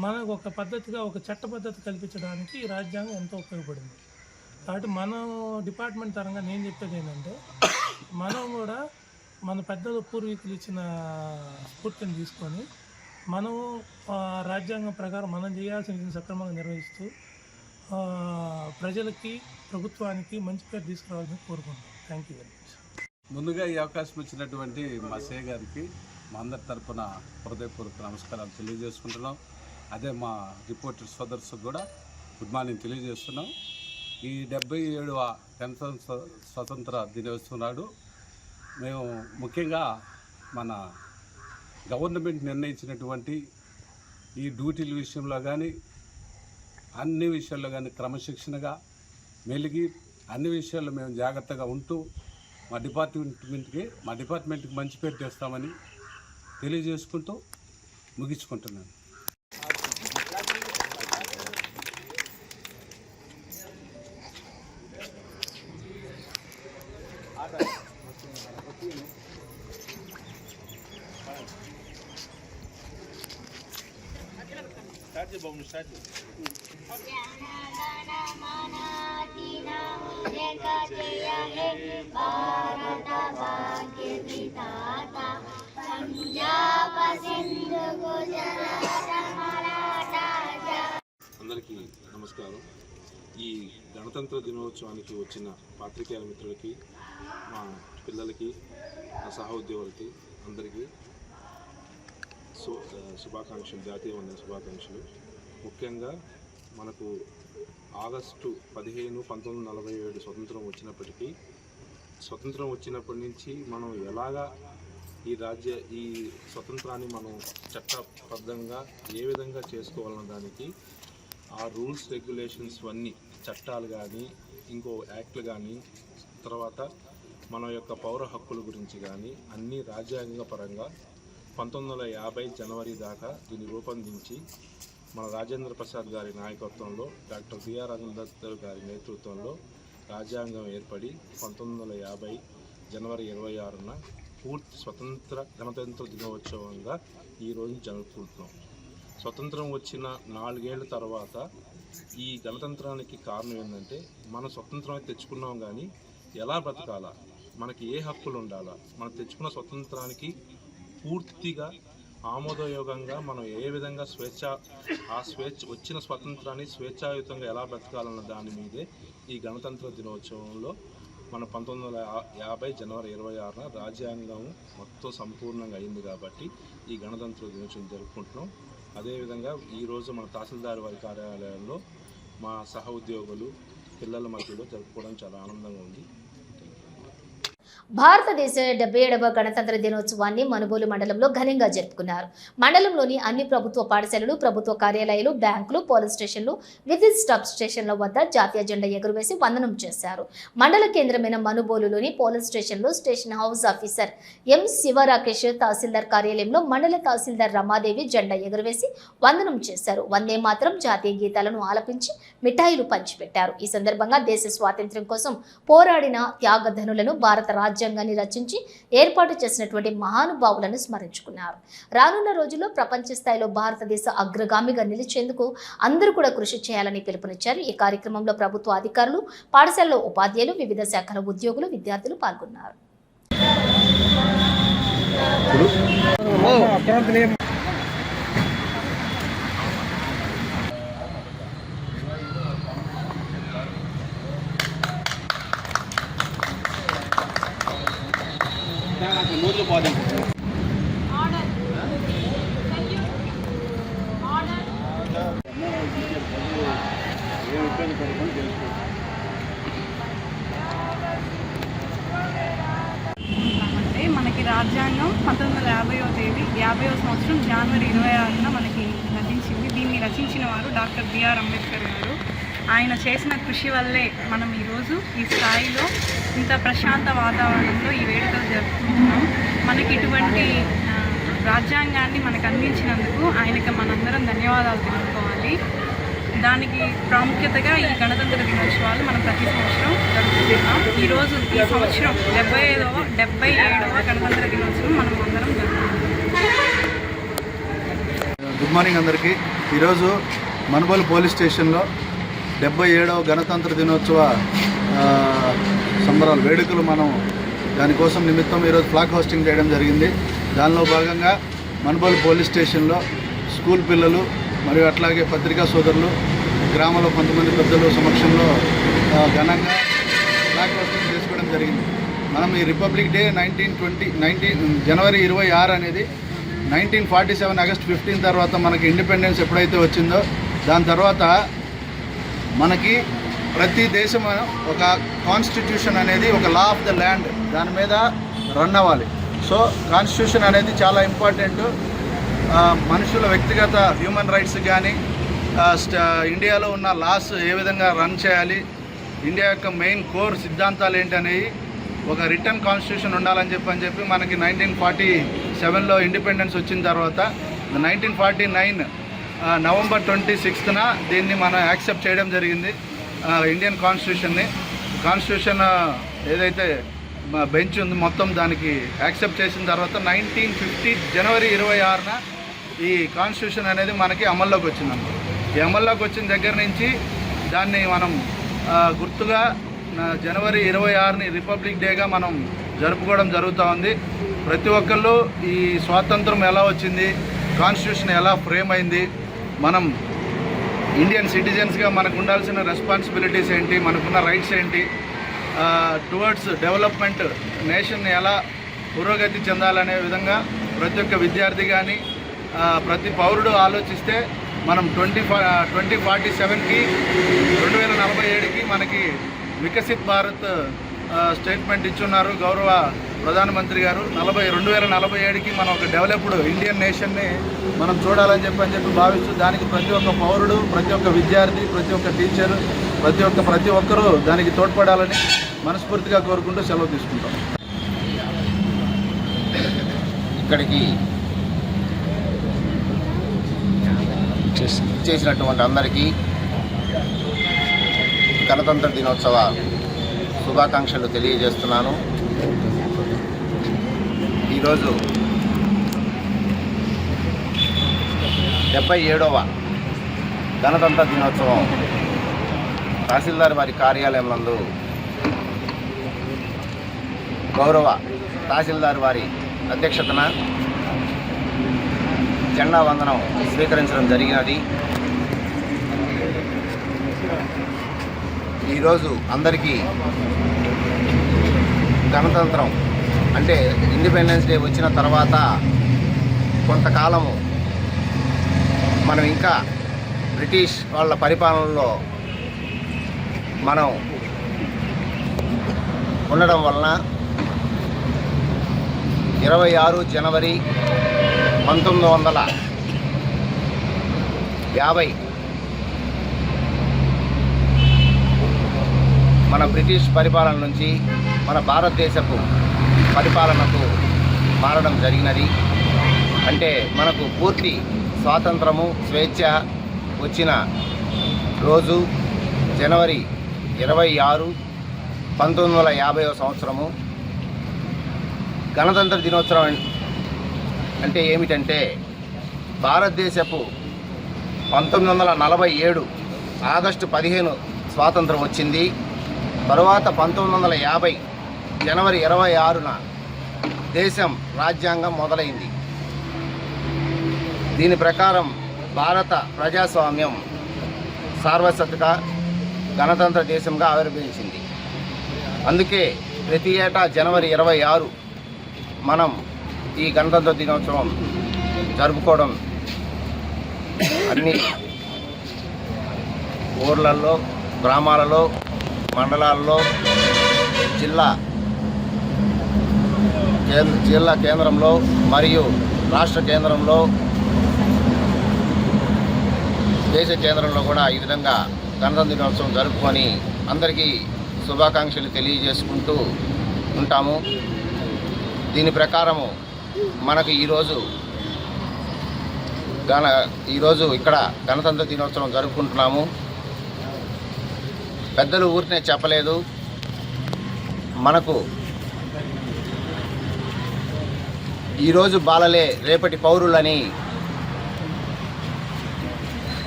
మనకు ఒక పద్ధతిగా ఒక చట్ట పద్ధతి కల్పించడానికి ఈ రాజ్యాంగం ఎంతో ఉపయోగపడింది. కాబట్టి మనం డిపార్ట్మెంట్ పరంగా నేను చెప్పేది ఏంటంటే, మనం కూడా మన పెద్దలు పూర్వీకులు ఇచ్చిన స్ఫూర్తిని తీసుకొని మనం రాజ్యాంగం ప్రకారం మనం చేయాల్సిన సక్రమంగా నిర్వహిస్తూ ప్రజలకి ప్రభుత్వానికి మంచి పేరు తీసుకురావాలని కోరుకుంటున్నాం. Thank you very much.
ముందుగా ఈ అవకాశం ఇచ్చినటువంటి మా సే గారికి మా అందరి తరఫున హృదయపూర్వక నమస్కారాలు తెలియజేసుకుంటున్నాం. అదే మా రిపోర్టర్ సోదర్స్కి కూడా గుడ్ మార్నింగ్ తెలియజేస్తున్నాం. ఈ 77వ గణతంత్ర స్వతంత్ర దినోత్సవం నాడు మేము ముఖ్యంగా మన గవర్నమెంట్ నిర్ణయించినటువంటి ఈ డ్యూటీల విషయంలో కానీ అన్ని విషయాల్లో కానీ క్రమశిక్షణగా మెలిగి అన్ని విషయాల్లో మేము జాగ్రత్తగా ఉంటూ మా డిపార్ట్మెంట్కి మంచి పేరు తెస్తామని తెలియజేసుకుంటూ ముగించుకుంటున్నాను.
అందరికీ నమస్కారం. ఈ గణతంత్ర దినోత్సవానికి వచ్చిన పాత్రికేయ మిత్రులకి, మా పిల్లలకి, మా సహోద్యోగులకి అందరికీ శుభాకాంక్షలు, జాతీయ వందన శుభాకాంక్షలు. ముఖ్యంగా మనకు ఆగస్టు 15, 1947 స్వతంత్రం వచ్చినప్పటికీ, స్వతంత్రం వచ్చినప్పటి నుంచి మనం ఎలాగా ఈ స్వతంత్రాన్ని మనం చట్టబద్ధంగా ఏ విధంగా చేసుకోవాలన్న దానికి ఆ రూల్స్ రెగ్యులేషన్స్ అన్నీ చట్టాలు కానీ ఇంకో యాక్ట్లు కానీ తర్వాత మన యొక్క పౌర హక్కుల గురించి కానీ అన్నీ రాజ్యాంగ పరంగా 1950 జనవరి దాకా దీన్ని రూపొందించి మన రాజేంద్ర ప్రసాద్ గారి నాయకత్వంలో, డాక్టర్ బిఆర్ అంబేద్కర్ గారి నేతృత్వంలో రాజ్యాంగం ఏర్పడి 1950 జనవరి 26న పూర్తి గణతంత్ర దినోత్సవంగా ఈరోజు జరుపుకుంటున్నాం. స్వతంత్రం వచ్చిన 4 ఏళ్ల తర్వాత ఈ గణతంత్రానికి కారణం ఏంటంటే, మనం స్వతంత్రం తెచ్చుకున్నాం కానీ ఎలా బ్రతకాలా, మనకి ఏ హక్కులు ఉండాలా, మనం తెచ్చుకున్న స్వతంత్రానికి పూర్తిగా ఆమోదయోగంగా మనం ఏ విధంగా వచ్చిన స్వతంత్రాన్ని స్వేచ్ఛాయుతంగా ఎలా బ్రతకాలన్న దాని మీదే ఈ గణతంత్ర దినోత్సవంలో మన 1950 జనవరి 26న రాజ్యాంగం మొత్తం సంపూర్ణంగా అయింది కాబట్టి ఈ గణతంత్ర దినోత్సవం జరుపుకుంటున్నాం. అదేవిధంగా ఈరోజు మన తహసీల్దార్ వారి కార్యాలయంలో మా సహ ఉద్యోగులు పిల్లల మధ్యలో జరుపుకోవడం చాలా ఆనందంగా ఉంది.
భారతదేశ 77వ గణతంత్ర దినోత్సవాన్ని మనుబోలు మండలంలో ఘనంగా జరుపుకున్నారు. మండలంలోని అన్ని ప్రభుత్వ పాఠశాలలు, ప్రభుత్వ కార్యాలయాలు, బ్యాంకులు, పోలీస్ స్టేషన్లు, విద్యుత్ స్టాప్ స్టేషన్ల వద్ద జాతీయ జెండా ఎగురవేసి వందనం చేశారు. మండల కేంద్రమైన మనుబోలులోని పోలీస్ స్టేషన్లో station house officer M Sivarakesh, తహసీల్దార్ కార్యాలయంలో మండల తహసీల్దార్ రమాదేవి జెండా ఎగురవేసి వందనం చేశారు. వందే మాత్రం జాతీయ గీతాలను ఆలపించి మిఠాయిలు పంచిపెట్టారు. ఈ సందర్భంగా దేశ స్వాతంత్ర్యం కోసం పోరాడిన త్యాగధనులను, భారత రాజ్యాంగ రాజ్యాంగాన్ని రచించి ఏర్పాటు చేసినటువంటి మహానుభావులను స్మరించుకున్నారు. రానున్న రోజుల్లో ప్రపంచ స్థాయిలో భారతదేశ అగ్రగామిగా నిలిచేందుకు అందరూ కూడా కృషి చేయాలని పిలుపునిచ్చారు. ఈ కార్యక్రమంలో ప్రభుత్వ అధికారులు, పాఠశాలలో ఉపాధ్యాయులు, వివిధ శాఖల ఉద్యోగులు, విద్యార్థులు పాల్గొన్నారు.
మనకి రాజ్యాంగం 1950వ తేదీ 50వ సంవత్సరం జనవరి 26న మనకి రచించింది. దీన్ని రచించిన వారు డాక్టర్ బిఆర్ అంబేద్కర్ గారు. ఆయన చేసిన కృషి వల్లే మనం ఈరోజు ఈ స్థాయిలో ఇంత ప్రశాంత వాతావరణంలో ఈ వేడుకలు జరుపుకుంటున్నాం. మనకి ఇటువంటి రాజ్యాంగాన్ని మనకు అందించినందుకు ఆయనకి మనందరం ధన్యవాదాలు తెలుపుకోవాలి. దానికి ప్రాముఖ్యతగా ఈ గణతంత్ర దినోత్సవాలు మనం ప్రతి సంవత్సరం జరుపుకుంటున్నాం. ఈరోజు ఈ సంవత్సరం 77వ గణతంత్ర దినోత్సవం మనం అందరం జరుపుకుంటున్నాం.
గుడ్ మార్నింగ్ అందరికీ. ఈరోజు మనుబోలు పోలీస్ స్టేషన్లో 77వ గణతంత్ర దినోత్సవ సంబరాలు వేడుకలు మనం దానికోసం నిమిత్తం ఈరోజు ఫ్లాగ్ హోస్టింగ్ చేయడం జరిగింది. దానిలో భాగంగా మనుబోలు పోలీస్ స్టేషన్లో స్కూల్ పిల్లలు మరియు అట్లాగే పత్రికా సోదరులు, గ్రామంలో కొంతమంది పెద్దలు సమక్షంలో ఘనంగా ఫ్లాగ్ హోస్టింగ్ చేసుకోవడం జరిగింది. మనం ఈ రిపబ్లిక్ డే జనవరి 26 అనేది 1947 ఆగస్ట్ 15 తర్వాత మనకి ఇండిపెండెన్స్ ఎప్పుడైతే వచ్చిందో దాని తర్వాత మనకి ప్రతి దేశం ఒక కాన్స్టిట్యూషన్ అనేది ఒక లా ఆఫ్ ద ల్యాండ్ దాని మీద రన్ అవ్వాలి. సో కాన్స్టిట్యూషన్ అనేది చాలా ఇంపార్టెంట్. మనుషుల వ్యక్తిగత హ్యూమన్ రైట్స్ కానీ ఇండియాలో ఉన్న లాస్ ఏ విధంగా రన్ చేయాలి, ఇండియా యొక్క మెయిన్ కోర్ సిద్ధాంతాలు ఏంటనేవి ఒక రిటర్న్ కాన్స్టిట్యూషన్ ఉండాలని చెప్పి మనకి 1947లో ఇండిపెండెన్స్ వచ్చిన తర్వాత 1949 నవంబర్ 26న దీన్ని మనం యాక్సెప్ట్ చేయడం జరిగింది. ఇండియన్ కాన్స్టిట్యూషన్ ఏదైతే బెంచ్ ఉంది మొత్తం దానికి యాక్సెప్ట్ చేసిన తర్వాత 1950 జనవరి 26న ఈ కాన్స్టిట్యూషన్ అనేది మనకి అమల్లోకి వచ్చిందన్నమాట. ఈ అమల్లోకి వచ్చిన దగ్గర నుంచి దాన్ని మనం గుర్తుగా జనవరి 26ని రిపబ్లిక్ డేగా మనం జరుపుకోవడం జరుగుతూ ఉంది. ప్రతి ఒక్కళ్ళు ఈ స్వాతంత్రం ఎలా వచ్చింది, కాన్స్టిట్యూషన్ ఎలా ఫ్రేమ్ అయింది, మనం ఇండియన్ సిటిజన్స్గా మనకు ఉండాల్సిన రెస్పాన్సిబిలిటీస్ ఏంటి, మనకున్న రైట్స్ ఏంటి, టువర్డ్స్ డెవలప్మెంట్ నేషన్ని ఎలా పురోగతి చెందాలనే విధంగా ప్రతి ఒక్క విద్యార్థి కానీ ప్రతి పౌరుడు ఆలోచిస్తే మనం 2047కి 2047కి మనకి వికసిత్ భారత్ స్టేట్మెంట్ ఇచ్చున్నారు గౌరవ ప్రధానమంత్రి గారు. 2047కి మనం ఒక డెవలప్డ్ ఇండియన్ నేషన్ని మనం చూడాలని చెప్పి భావిస్తూ దానికి ప్రతి ఒక్క పౌరుడు, ప్రతి ఒక్క విద్యార్థి, ప్రతి ఒక్క టీచర్, ప్రతి ఒక్కరూ దానికి తోడ్పడాలని మనస్ఫూర్తిగా కోరుకుంటూ సెలవు తీసుకుంటాం.
ఇక్కడికి చేసినటువంటి అందరికీ గణతంత్ర దినోత్సవ శుభాకాంక్షలు తెలియజేస్తున్నాను. ఈరోజు 77వ గణతంత్ర దినోత్సవం తహసీల్దార్ వారి కార్యాలయం నందు గౌరవ తహసీల్దార్ వారి అధ్యక్షతన జెండా వందనం స్వీకరించడం జరిగినది. ఈరోజు అందరికీ గణతంత్రం అంటే ఇండిపెండెన్స్ డే వచ్చిన తర్వాత కొంతకాలము మనం ఇంకా బ్రిటిష్ వాళ్ళ పరిపాలనలో మనం ఉండడం వలన 26 జనవరి 1950 మన బ్రిటిష్ పరిపాలన నుంచి మన భారతదేశపు పరిపాలనకు మారడం జరిగినది. అంటే మనకు పూర్తి స్వాతంత్రము, స్వేచ్ఛ వచ్చిన రోజు జనవరి 26, 1950వ సంవత్సరము. గణతంత్ర దినోత్సవం అంటే ఏమిటంటే భారతదేశపు 1947 ఆగస్టు 15 స్వాతంత్రం వచ్చింది. తరువాత 1950 జనవరి 26న దేశం రాజ్యాంగం మొదలైంది. దీని ప్రకారం భారత ప్రజాస్వామ్యం సార్వత్రిక గణతంత్ర దేశంగా ఆవిర్భవించింది. అందుకే ప్రతి ఏటా జనవరి 26 మనం ఈ గణతంత్ర దినోత్సవం జరుపుకోవడం అన్ని ఊర్లలో, గ్రామాలలో, మండలాల్లో, జిల్లా కేంద్రంలో మరియు రాష్ట్ర కేంద్రంలో, దేశ కేంద్రంలో కూడా ఈ విధంగా గణతంత్ర దినోత్సవం జరుపుకొని అందరికీ శుభాకాంక్షలు తెలియజేసుకుంటూ ఉంటాము. దీని ప్రకారము మనకు ఈరోజు ఇక్కడ గణతంత్ర దినోత్సవం జరుపుకుంటున్నాము. పెద్దలు ఊరినే చెప్పలేదు, మనకు ఈరోజు బాలలే రేపటి పౌరులని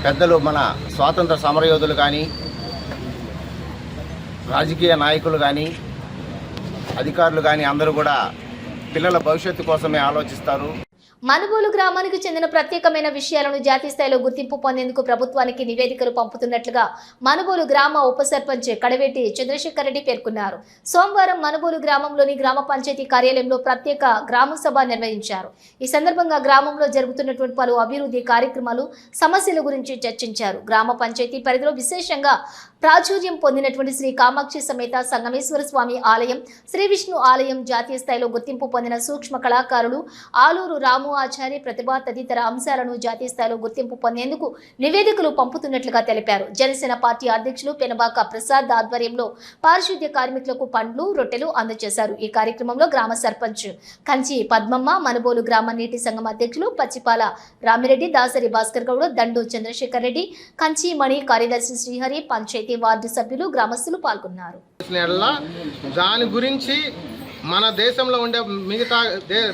పెద్దలు మన స్వాతంత్ర సమరయోధులు కానీ, రాజకీయ నాయకులు కానీ, అధికారులు కానీ అందరూ కూడా పిల్లల భవిష్యత్తు కోసమే ఆలోచిస్తారు.
మనుబోలు గ్రామానికి చెందిన ప్రత్యేకమైన విషయాలను జాతీయ స్థాయిలో గుర్తింపు పొందేందుకు ప్రభుత్వానికి నివేదికలు పంపుతున్నట్లుగా మనుబోలు గ్రామ ఉప సర్పంచ్ కడవేటి చంద్రశేఖర్ రెడ్డి పేర్కొన్నారు. సోమవారం మనుబోలు గ్రామంలోని గ్రామ పంచాయతీ కార్యాలయంలో ప్రత్యేక గ్రామ సభ నిర్వహించారు. ఈ సందర్భంగా గ్రామంలో జరుగుతున్నటువంటి పలు అభివృద్ధి కార్యక్రమాలు, సమస్యల గురించి చర్చించారు. గ్రామ పంచాయతీ పరిధిలో విశేషంగా ప్రాచుర్యం పొందినటువంటి శ్రీ కామాక్షి సమేత సంగమేశ్వర స్వామి ఆలయం, శ్రీ విష్ణు ఆలయం, జాతీయ స్థాయిలో గుర్తింపు పొందిన సూక్ష్మ కళాకారులు ఆలూరు రాము ఆచార్య ప్రతిభ తదితర అంశాలను జాతీయ స్థాయిలో గుర్తింపు పొందేందుకు నివేదికలు పంపుతున్నట్లుగా తెలిపారు. జనసేన పార్టీ అధ్యక్షులు పెనబాక ప్రసాద్ ఆధ్వర్యంలో పారిశుద్ధ్య కార్మికులకు పండ్లు, రొట్టెలు అందజేశారు. ఈ కార్యక్రమంలో గ్రామ సర్పంచ్ కంచి పద్మమ్మ, మనుబోలు గ్రామ నీటి సంఘం అధ్యక్షులు పచ్చిపాల రామిరెడ్డి, దాసరి భాస్కర్ గౌడ్, దండు చంద్రశేఖర్ రెడ్డి, కంచి మణి, కార్యదర్శి శ్రీహరి, పంచాయతీ వార్డు సభ్యులు, గ్రామస్తులు పాల్గొన్నారు.
దాని గురించి మన దేశంలో ఉండే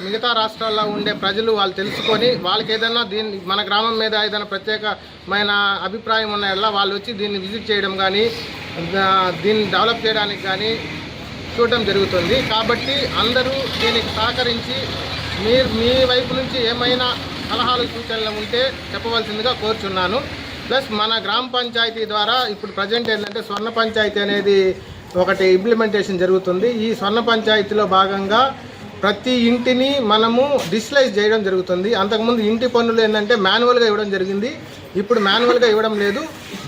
మిగతా రాష్ట్రాల్లో ఉండే ప్రజలు వాళ్ళు తెలుసుకొని వాళ్ళకి ఏదైనా మన గ్రామం మీద ఏదైనా ప్రత్యేకమైన అభిప్రాయం ఉన్న వాళ్ళు వచ్చి దీన్ని విజిట్ చేయడం కానీ, దీన్ని డెవలప్ చేయడానికి కానీ చూడడం జరుగుతుంది. కాబట్టి అందరూ దీనికి సహకరించి మీ వైపు నుంచి ఏమైనా సలహాలు, సూచనలు ఉంటే చెప్పవలసిందిగా కోరుచున్నాను. ప్లస్ మన గ్రామ పంచాయతీ ద్వారా ఇప్పుడు ప్రజెంట్ ఏంటంటే స్వర్ణ పంచాయతీ అనేది ఒకటి ఇంప్లిమెంటేషన్ జరుగుతుంది. ఈ స్వర్ణ పంచాయతీలో భాగంగా ప్రతి ఇంటిని మనము డిజిటలైజ్ చేయడం జరుగుతుంది. అంతకుముందు ఇంటి పన్నులు ఏంటంటే మాన్యువల్గా ఇవ్వడం జరిగింది. ఇప్పుడు మాన్యువల్గా ఇవ్వడం లేదు,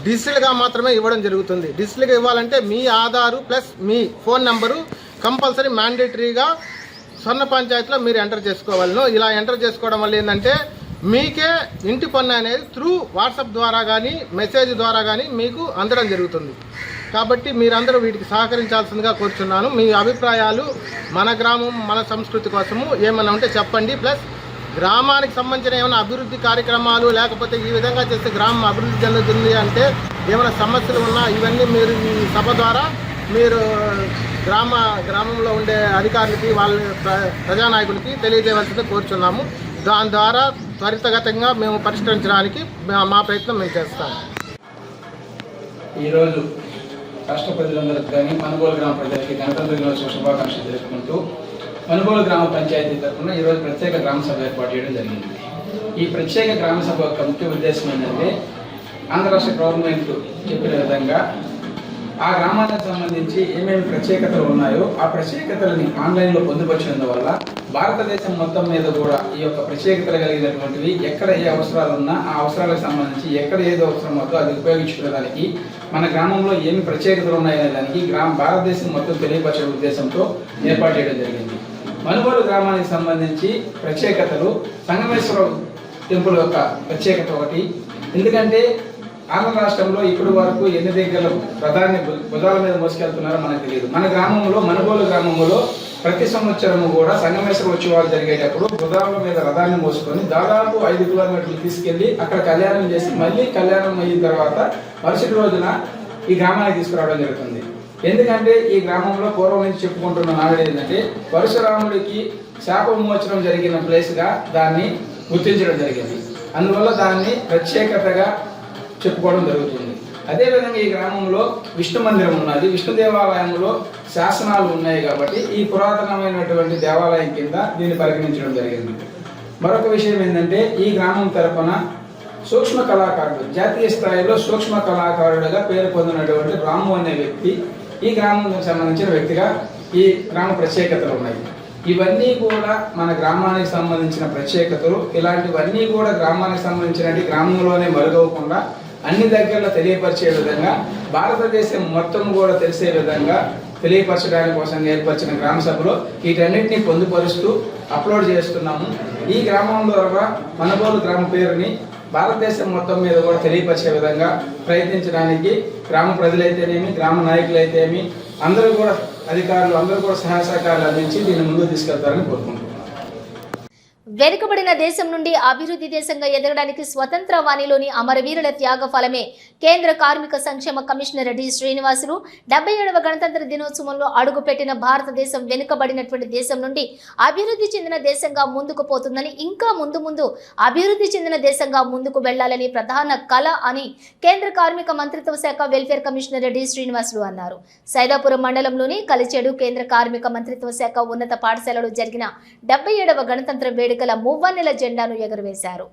డిజిటల్గా మాత్రమే ఇవ్వడం జరుగుతుంది. డిజిటల్గా ఇవ్వాలంటే మీ ఆధారు ప్లస్ మీ ఫోన్ నెంబరు కంపల్సరీ మ్యాండేటరీగా స్వర్ణ పంచాయతీలో మీరు ఎంటర్ చేసుకోవాలను. ఇలా ఎంటర్ చేసుకోవడం వల్ల ఏంటంటే మీకే ఇంటి పన్ను అనేది త్రూ వాట్సాప్ ద్వారా కానీ, మెసేజ్ ద్వారా కానీ మీకు అందడం జరుగుతుంది. కాబట్టి మీరందరూ వీటికి సహకరించాల్సిందిగా కోరుచున్నాను. మీ అభిప్రాయాలు మన గ్రామం, మన సంస్కృతి కోసము ఏమైనా ఉంటే చెప్పండి. ప్లస్ గ్రామానికి సంబంధించిన ఏమైనా అభివృద్ధి కార్యక్రమాలు, లేకపోతే ఈ విధంగా చేస్తే గ్రామం అభివృద్ధి చెందుతుంది అంటే ఏమైనా సమస్యలు ఉన్నా ఇవన్నీ మీరు ఈ సభ ద్వారా మీరు గ్రామంలో ఉండే అధికారులకి, వాళ్ళ ప్రజానాయకులకి తెలియజేయవలసింది కోరుచున్నాము. దాని ద్వారా త్వరితగతంగా మేము పరిష్కరించడానికి మా ప్రయత్నం మేము చేస్తాము.
ఈరోజు రాష్ట్ర ప్రజలందరికీ కానీ మనుబోలు గ్రామ ప్రజలకి గణతంత్ర దినోత్సవ శుభాకాంక్షలు తెలుపుకుంటూ మనుబోలు గ్రామ పంచాయతీ తరఫున ఈరోజు ప్రత్యేక గ్రామ సభ ఏర్పాటు చేయడం జరిగింది. ఈ ప్రత్యేక గ్రామ సభ యొక్క ముఖ్య ఉద్దేశం ఏంటంటే ఆంధ్ర రాష్ట్ర గవర్నమెంట్ చెప్పిన విధంగా ఆ గ్రామానికి సంబంధించి ఏమేమి ప్రత్యేకతలు ఉన్నాయో ఆ ప్రత్యేకతలని ఆన్లైన్లో పొందుపరిచినందువల్ల భారతదేశం మొత్తం మీద కూడా ఈ యొక్క ప్రత్యేకతలు కలిగినటువంటివి ఎక్కడ ఏ అవసరాలు ఉన్నా ఆ అవసరాలకు సంబంధించి ఎక్కడ ఏదో అవసరం అవుతుందో అది ఉపయోగించుకోవడానికి మన గ్రామంలో ఏమి ప్రత్యేకతలు ఉన్నాయనే దానికి భారతదేశం మొత్తం తెలియపరిచే ఉద్దేశంతో ఏర్పాటు చేయడం జరిగింది. మనుబోలు గ్రామానికి సంబంధించి ప్రత్యేకతలు సంగమేశ్వర టెంపుల్ యొక్క ప్రత్యేకత ఒకటి. ఎందుకంటే ఆంధ్ర రాష్ట్రంలో ఇప్పటి వరకు ఎన్ని దగ్గరలో ప్రధాని భుజాల మీద మోసుకెళ్తున్నారో మనకు తెలియదు. మన గ్రామంలో, మనుబోలు గ్రామంలో ప్రతి సంవత్సరము కూడా సంగమేశ్వర ఉత్సవాలు జరిగేటప్పుడు భుజాల మీద రథాన్ని మోసుకొని దాదాపు 5 కిలోమీటర్లు తీసుకెళ్లి అక్కడ కళ్యాణం చేసి మళ్ళీ కళ్యాణం అయిన తర్వాత మరుసటి రోజున ఈ గ్రామానికి తీసుకురావడం జరుగుతుంది. ఎందుకంటే ఈ గ్రామంలో పూర్వం నుంచి చెప్పుకుంటున్న నాడు ఏంటంటే పరశురాముడికి శాప విమోచనం జరిగిన ప్లేస్గా దాన్ని గుర్తించడం జరిగింది. అందువల్ల దాన్ని ప్రత్యేకతగా చెప్పుకోవడం జరుగుతుంది. అదేవిధంగా ఈ గ్రామంలో విష్ణు మందిరం ఉన్నది. విష్ణు దేవాలయంలో శాసనాలు ఉన్నాయి కాబట్టి ఈ పురాతనమైనటువంటి దేవాలయం కింద దీన్ని పరిగణించడం జరిగింది. మరొక విషయం ఏంటంటే ఈ గ్రామం తరపున సూక్ష్మ కళాకారుడు, జాతీయ స్థాయిలో సూక్ష్మ కళాకారుడిగా పేరు పొందినటువంటి రాము అనే వ్యక్తి ఈ గ్రామానికి సంబంధించిన వ్యక్తిగా ఈ గ్రామ ప్రత్యేకతలు ఉన్నాయి. ఇవన్నీ కూడా మన గ్రామానికి సంబంధించిన ప్రత్యేకతలు. ఇలాంటివన్నీ కూడా గ్రామానికి సంబంధించినవి గ్రామంలోనే మరుగవకుండా అన్ని దగ్గరలో తెలియపరిచే విధంగా, భారతదేశం మొత్తం కూడా తెలిసే విధంగా తెలియపరచడానికి కోసం ఏర్పరిచిన గ్రామ సభలో వీటన్నిటిని పొందుపరుస్తూ అప్లోడ్ చేస్తున్నాము. ఈ గ్రామం ద్వారా మనుగోలు గ్రామ పేరుని భారతదేశం మొత్తం మీద కూడా తెలియపరిచే విధంగా ప్రయత్నించడానికి గ్రామ ప్రజలైతేనేమి, గ్రామ నాయకులైతేనేమి అందరూ కూడా, అధికారులు అందరూ కూడా సహాయ సహకారాలు అందించి దీన్ని ముందుకు తీసుకెళ్తారని కోరుకుంటున్నాను.
వెనుకబడిన దేశం నుండి అభివృద్ధి దేశంగా ఎదగడానికి స్వతంత్ర వాణిలోని అమరవీరుల త్యాగ ఫలమే కేంద్ర కార్మిక సంక్షేమ కమిషనర్ డి శ్రీనివాసులు 77వ గణతంత్ర దినోత్సవంలో అడుగుపెట్టిన భారతదేశం వెనుకబడినటువంటి దేశం నుండి అభివృద్ధి చెందిన దేశంగా ముందుకు పోతుందని, ఇంకా ముందు అభివృద్ధి చెందిన దేశంగా ముందుకు వెళ్లాలని ప్రధాన కళ అని కేంద్ర కార్మిక మంత్రిత్వ శాఖ వెల్ఫేర్ కమిషనర్ డి శ్రీనివాసులు అన్నారు. సైదాపురం మండలంలోని కలిచెడు కేంద్ర కార్మిక మంత్రిత్వ శాఖ ఉన్నత పాఠశాలలో జరిగిన 77వ గణతంత్ర వేడుకల మువ్వన్నెల జెండాను ఎగురవేశారు.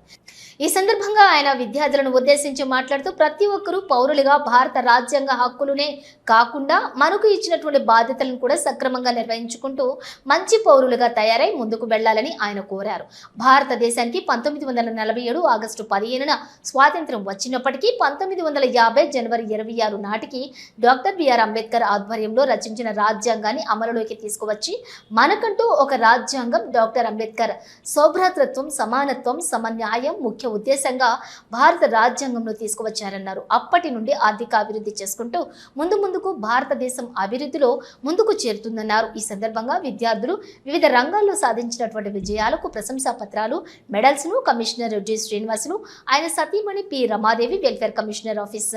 ఈ సందర్భంగా ఆయన విద్యార్థులను ఉద్దేశించి మాట్లాడుతూ ప్రతి ఒక్కరూ పౌరులుగా భారత రాజ్యాంగ హక్కులునే కాకుండా మనకు ఇచ్చినటువంటి బాధ్యతలను కూడా సక్రమంగా నిర్వహించుకుంటూ మంచి పౌరులుగా తయారై ముందుకు వెళ్లాలని ఆయన కోరారు. భారతదేశానికి 1947 ఆగస్టు 15న స్వాతంత్ర్యం వచ్చినప్పటికీ 1950 జనవరి 26 నాటికి డాక్టర్ బిఆర్ అంబేద్కర్ ఆధ్వర్యంలో రచించిన రాజ్యాంగాన్ని అమలులోకి తీసుకువచ్చి మనకంటూ ఒక రాజ్యాంగం, డాక్టర్ అంబేద్కర్ సౌభ్రాతృత్వం, సమానత్వం, సమన్యాయం ముఖ్య ఉద్దేశంగా భారత రాజ్యాంగంలో తీసుకువచ్చారన్నారు. అప్పటి నుండి ఆర్థిక అభివృద్ధి చేసుకుంటూ ముందుకు భారతదేశం అభివృద్ధిలో ముందుకు చేరుతుందన్నారు. ఈ సందర్భంగా విద్యార్థులు వివిధ రంగాల్లో సాధించినటువంటి విజయాలకు ప్రశంసా పత్రాలు, మెడల్స్ ను కమిషనర్ డి శ్రీనివాసులు, ఆయన సతీమణి P Ramadevi, welfare commissioner office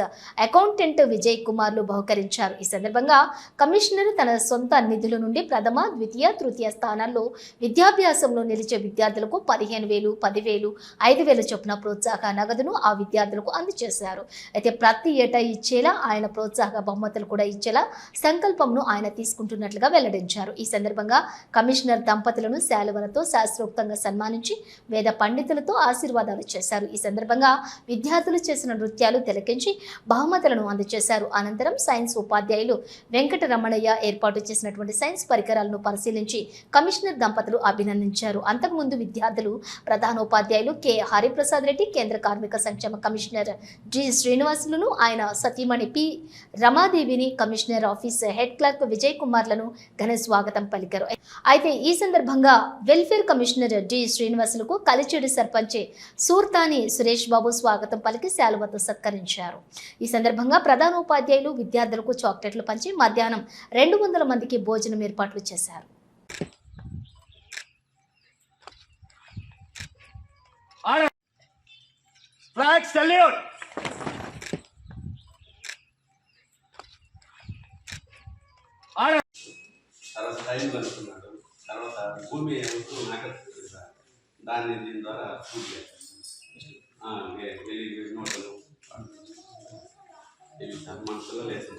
accountant Vijay కుమార్లు బహుకరించారు. ఈ సందర్భంగా కమిషనర్ తన సొంత నిధుల నుండి ప్రథమ, ద్వితీయ, తృతీయ స్థానాల్లో విద్యాభ్యాసంలో నిలిచే విద్యార్థులకు 15,000, 10,000, 5,000 చొప్పున ప్రోత్సాహ నగదును ఆ విద్యార్థులకు అందజేశారు. అయితే ప్రతి ఏటా ఇచ్చేలా ఆయన ప్రోత్సాహక బహుమతులు కూడా ఇచ్చేలా సంకల్పంను ఆయన తీసుకుంటున్నట్లుగా వెల్లడించారు. ఈ సందర్భంగా కమిషనర్ దంపతులను శాలువలతో శాస్త్రోక్తంగా సన్మానించి వేద పండితులతో ఆశీర్వాదాలు చేశారు. ఈ సందర్భంగా విద్యార్థులు చేసిన నృత్యాలు తిలకించి బహుమతులను అందజేశారు. అనంతరం సైన్స్ ఉపాధ్యాయులు వెంకటరమణయ్య ఏర్పాటు చేసినటువంటి సైన్స్ పరికరాలను పరిశీలించి కమిషనర్ దంపతులు అభినందించారు. అంతకుముందు విద్యార్థులు ప్రధానోపాధ్యాయులు కె హరిప్రసాద్ రెడ్డి, కేంద్ర కార్మిక సంక్షేమ కమిషనర్ జి శ్రీనివాసులను, ఆయన సతీమణి పి రమాదేవిని, commissioner office head clerk Vijay కుమార్లను ఘన స్వాగతం పలికారు. అయితే ఈ సందర్భంగా వెల్ఫేర్ కమిషనర్ డి శ్రీనివాసులకు కలిచెడు సర్పంచ్ సూర్తాని సురేష్ బాబు స్వాగతం పలికి శాలువతో సత్కరించారు. ఈ సందర్భంగా ప్రధానోపాధ్యాయులు విద్యార్థులకు చాక్లెట్లు పంచి మధ్యాహ్నం 200 మందికి భోజనం ఏర్పాట్లు చేశారు.
Flag salute!
తర్వాత టైం అనుకున్నాడు. తర్వాత భూమి నాకెళ్తుంది సార్, దాన్ని దీని ద్వారా పూర్తి చేస్తాను. వెళ్ళి నోటలు ఇవి సార్ మనసులో లేదు.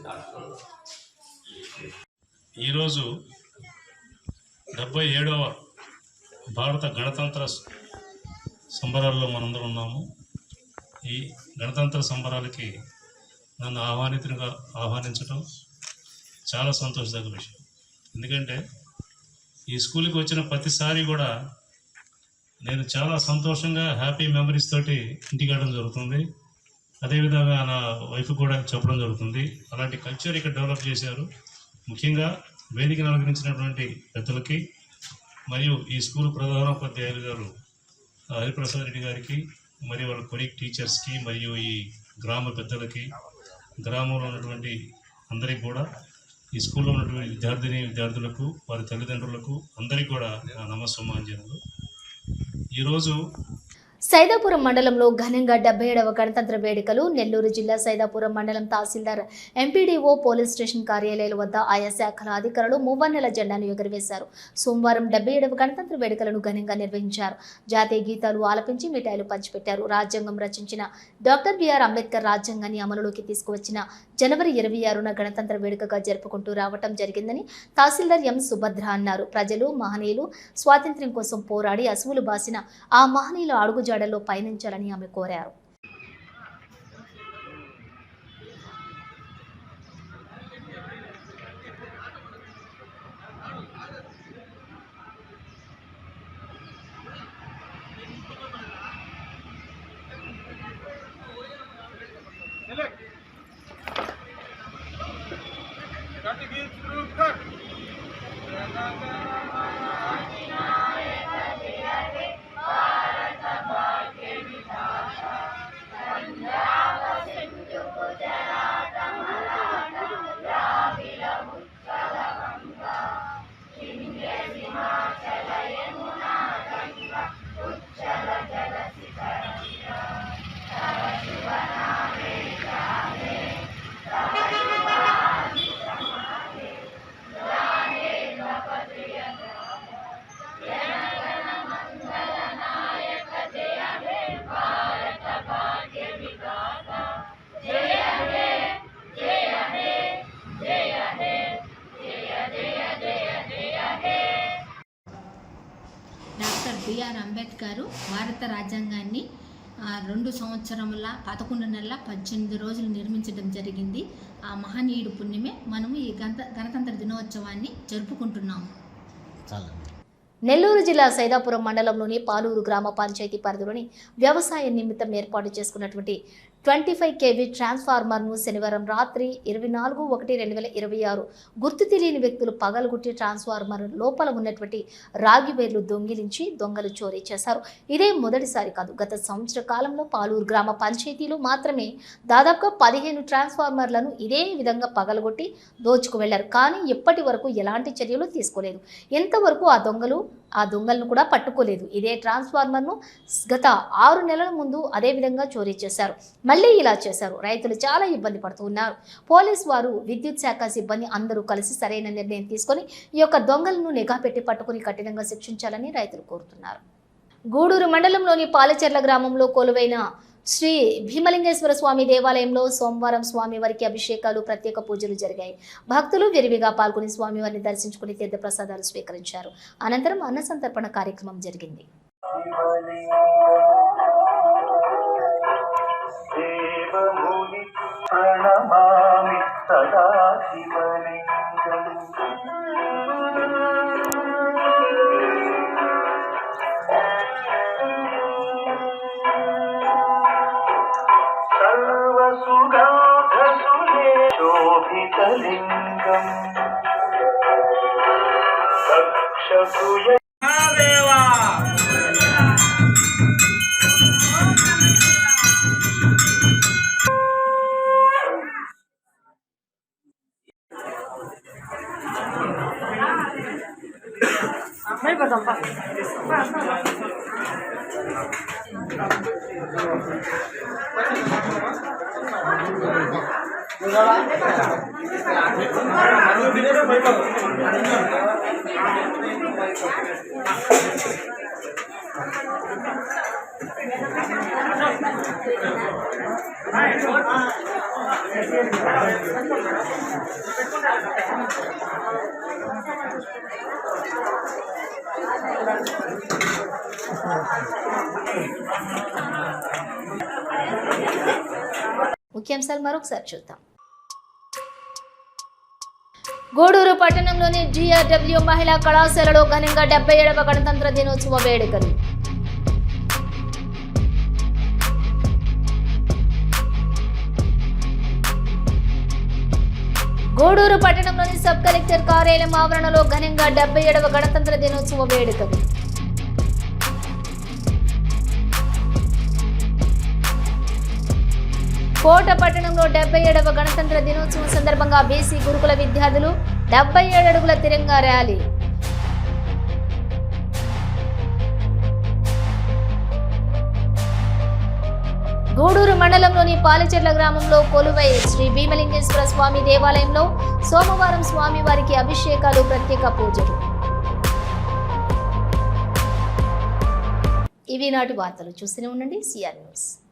ఈరోజు 77వ భారత గణతంత్ర సంబరాల్లో మనందరం ఉన్నాము. ఈ గణతంత్ర సంబరాలకి నన్ను ఆహ్వానించడం చాలా సంతోషదగ్గ విషయం. ఎందుకంటే ఈ స్కూల్కి వచ్చిన ప్రతిసారి కూడా నేను చాలా సంతోషంగా హ్యాపీ మెమరీస్ తోటి ఇంటికి వెళ్ళడం జరుగుతుంది. అదేవిధంగా నా వైఫ్ కూడా చెప్పడం జరుగుతుంది. అలాంటి కల్చర్ ఇక్కడ డెవలప్ చేశారు. ముఖ్యంగా వేదికను అలంకరించినటువంటి పెద్దలకి మరియు ఈ స్కూల్ ప్రధానోపాధ్యాయులు గారు హరిప్రసాద్ రెడ్డి గారికి, మరియు వాళ్ళ కొలీగ్ టీచర్స్కి, మరియు ఈ గ్రామ పెద్దలకి, గ్రామంలో ఉన్నటువంటి అందరికీ కూడా, ఈ స్కూల్లో ఉన్నటువంటి విద్యార్థులకు, వారి తల్లిదండ్రులకు అందరికీ కూడా నా నమస్సమాంజనలు. ఈరోజు
సైదాపురం మండలంలో ఘనంగా 77వ గణతంత్ర వేడుకలు. నెల్లూరు జిల్లా సైదాపురం మండలం తహసీల్దార్, ఎంపీడీఓ, పోలీస్ స్టేషన్ కార్యాలయాల వద్ద ఆయా శాఖల అధికారులు మువ్వన్నెల జెండాను ఎగురవేశారు. సోమవారం 77వ గణతంత్ర వేడుకలను ఘనంగా నిర్వహించారు. జాతీయ గీతాలు ఆలపించి మిఠాయిలు పంచిపెట్టారు. రాజ్యాంగం రచించిన డాక్టర్ బిఆర్ అంబేద్కర్ రాజ్యాంగాన్ని అమలులోకి తీసుకువచ్చిన జనవరి 26న గణతంత్ర వేడుకగా జరుపుకుంటూ రావటం జరిగిందని తహసీల్దార్ ఎం సుభద్ర అన్నారు. ప్రజలు, మహనీయులు స్వాతంత్ర్యం కోసం పోరాడి అసువులు బాసిన ఆ మహనీయుల అడుగుజాడల్లో పయనించాలని ఆమె కోరారు.
డాక్టర్ బిఆర్ అంబేద్కర్ భారత రాజ్యాంగాన్ని 2 సంవత్సరముల 11 నెలల 18 రోజులు నిర్మించడం జరిగింది. ఆ మహనీయుడు పుణ్యమే మనము ఈ గణతంత్ర దినోత్సవాన్ని జరుపుకుంటున్నాము.
నెల్లూరు జిల్లా సైదాపురం మండలంలోని పాలూరు గ్రామ పంచాయతీ పరిధిలోని వ్యవసాయ నిమిత్తం ఏర్పాటు చేసుకున్నటువంటి 25 kV ట్రాన్స్ఫార్మర్ను శనివారం రాత్రి 24/1/2026 గుర్తు తెలియని వ్యక్తులు పగలగొట్టి ట్రాన్స్ఫార్మర్ లోపల ఉన్నటువంటి రాగి వేర్లు దొంగిలించి దొంగలు చోరీ చేశారు. ఇదే మొదటిసారి కాదు. గత సంవత్సర కాలంలో పాలూరు గ్రామ పంచాయతీలో మాత్రమే దాదాపుగా 15 ట్రాన్స్ఫార్మర్లను ఇదే విధంగా పగలగొట్టి దోచుకు వెళ్లారు. కానీ ఇప్పటి వరకు ఎలాంటి చర్యలు తీసుకోలేదు. ఇంతవరకు ఆ దొంగలను కూడా పట్టుకోలేదు. ఇదే ట్రాన్స్ఫార్మర్ను గత 6 నెలల ముందు అదే విధంగా చోరీ చేశారు. మళ్ళీ ఇలా చేశారు. రైతులు చాలా ఇబ్బంది పడుతూ ఉన్నారు. పోలీసు వారు, విద్యుత్ శాఖ సిబ్బంది అందరూ కలిసి సరైన నిర్ణయం తీసుకొని ఈ యొక్క దొంగలను నిఘా పెట్టి పట్టుకుని కఠినంగా శిక్షించాలని రైతులు కోరుతున్నారు. గూడూరు మండలంలోని పాలచెర్ల గ్రామంలో కొలువైన శ్రీ భీమలింగేశ్వర స్వామి దేవాలయంలో సోమవారం స్వామివారికి అభిషేకాలు, ప్రత్యేక పూజలు జరిగాయి. భక్తులు విరివిగా పాల్గొని స్వామివారిని దర్శించుకుని తీర్థ ప్రసాదాలు స్వీకరించారు. అనంతరం అన్న సంతర్పణ కార్యక్రమం జరిగింది. ముఖ్యాంశాలు మరొకసారి చూద్దాం. గూడూరు పట్టణంలోని GRW మహిళా కళాశాలలో ఘనంగా 77వ గణతంత్ర దినోత్సవ వేడుకలు. గూడూరు పట్టణంలోని సబ్ కలెక్టర్ కార్యాలయం ఆవరణలో ఘనంగా 77వ గణతంత్ర దినోత్సవ వేడుకలు. కోట పట్టణంలో 77వ గణతంత్ర దినోత్సవం సందర్భంగా బీసీ గురుకుల విద్యార్థులు 77 అడుగుల తిరంగా ర్యాలీ. గూడూరు మండలంలోని పాలచెర్ల గ్రామంలో కొలువై శ్రీ భీమలింగేశ్వర స్వామి దేవాలయంలో సోమవారం స్వామివారికి అభిషేకాలు, ప్రత్యేక పూజలు. ఇవి నాటి వార్తలు. చూస్తూనే ఉండండి సిఆర్ న్యూస్.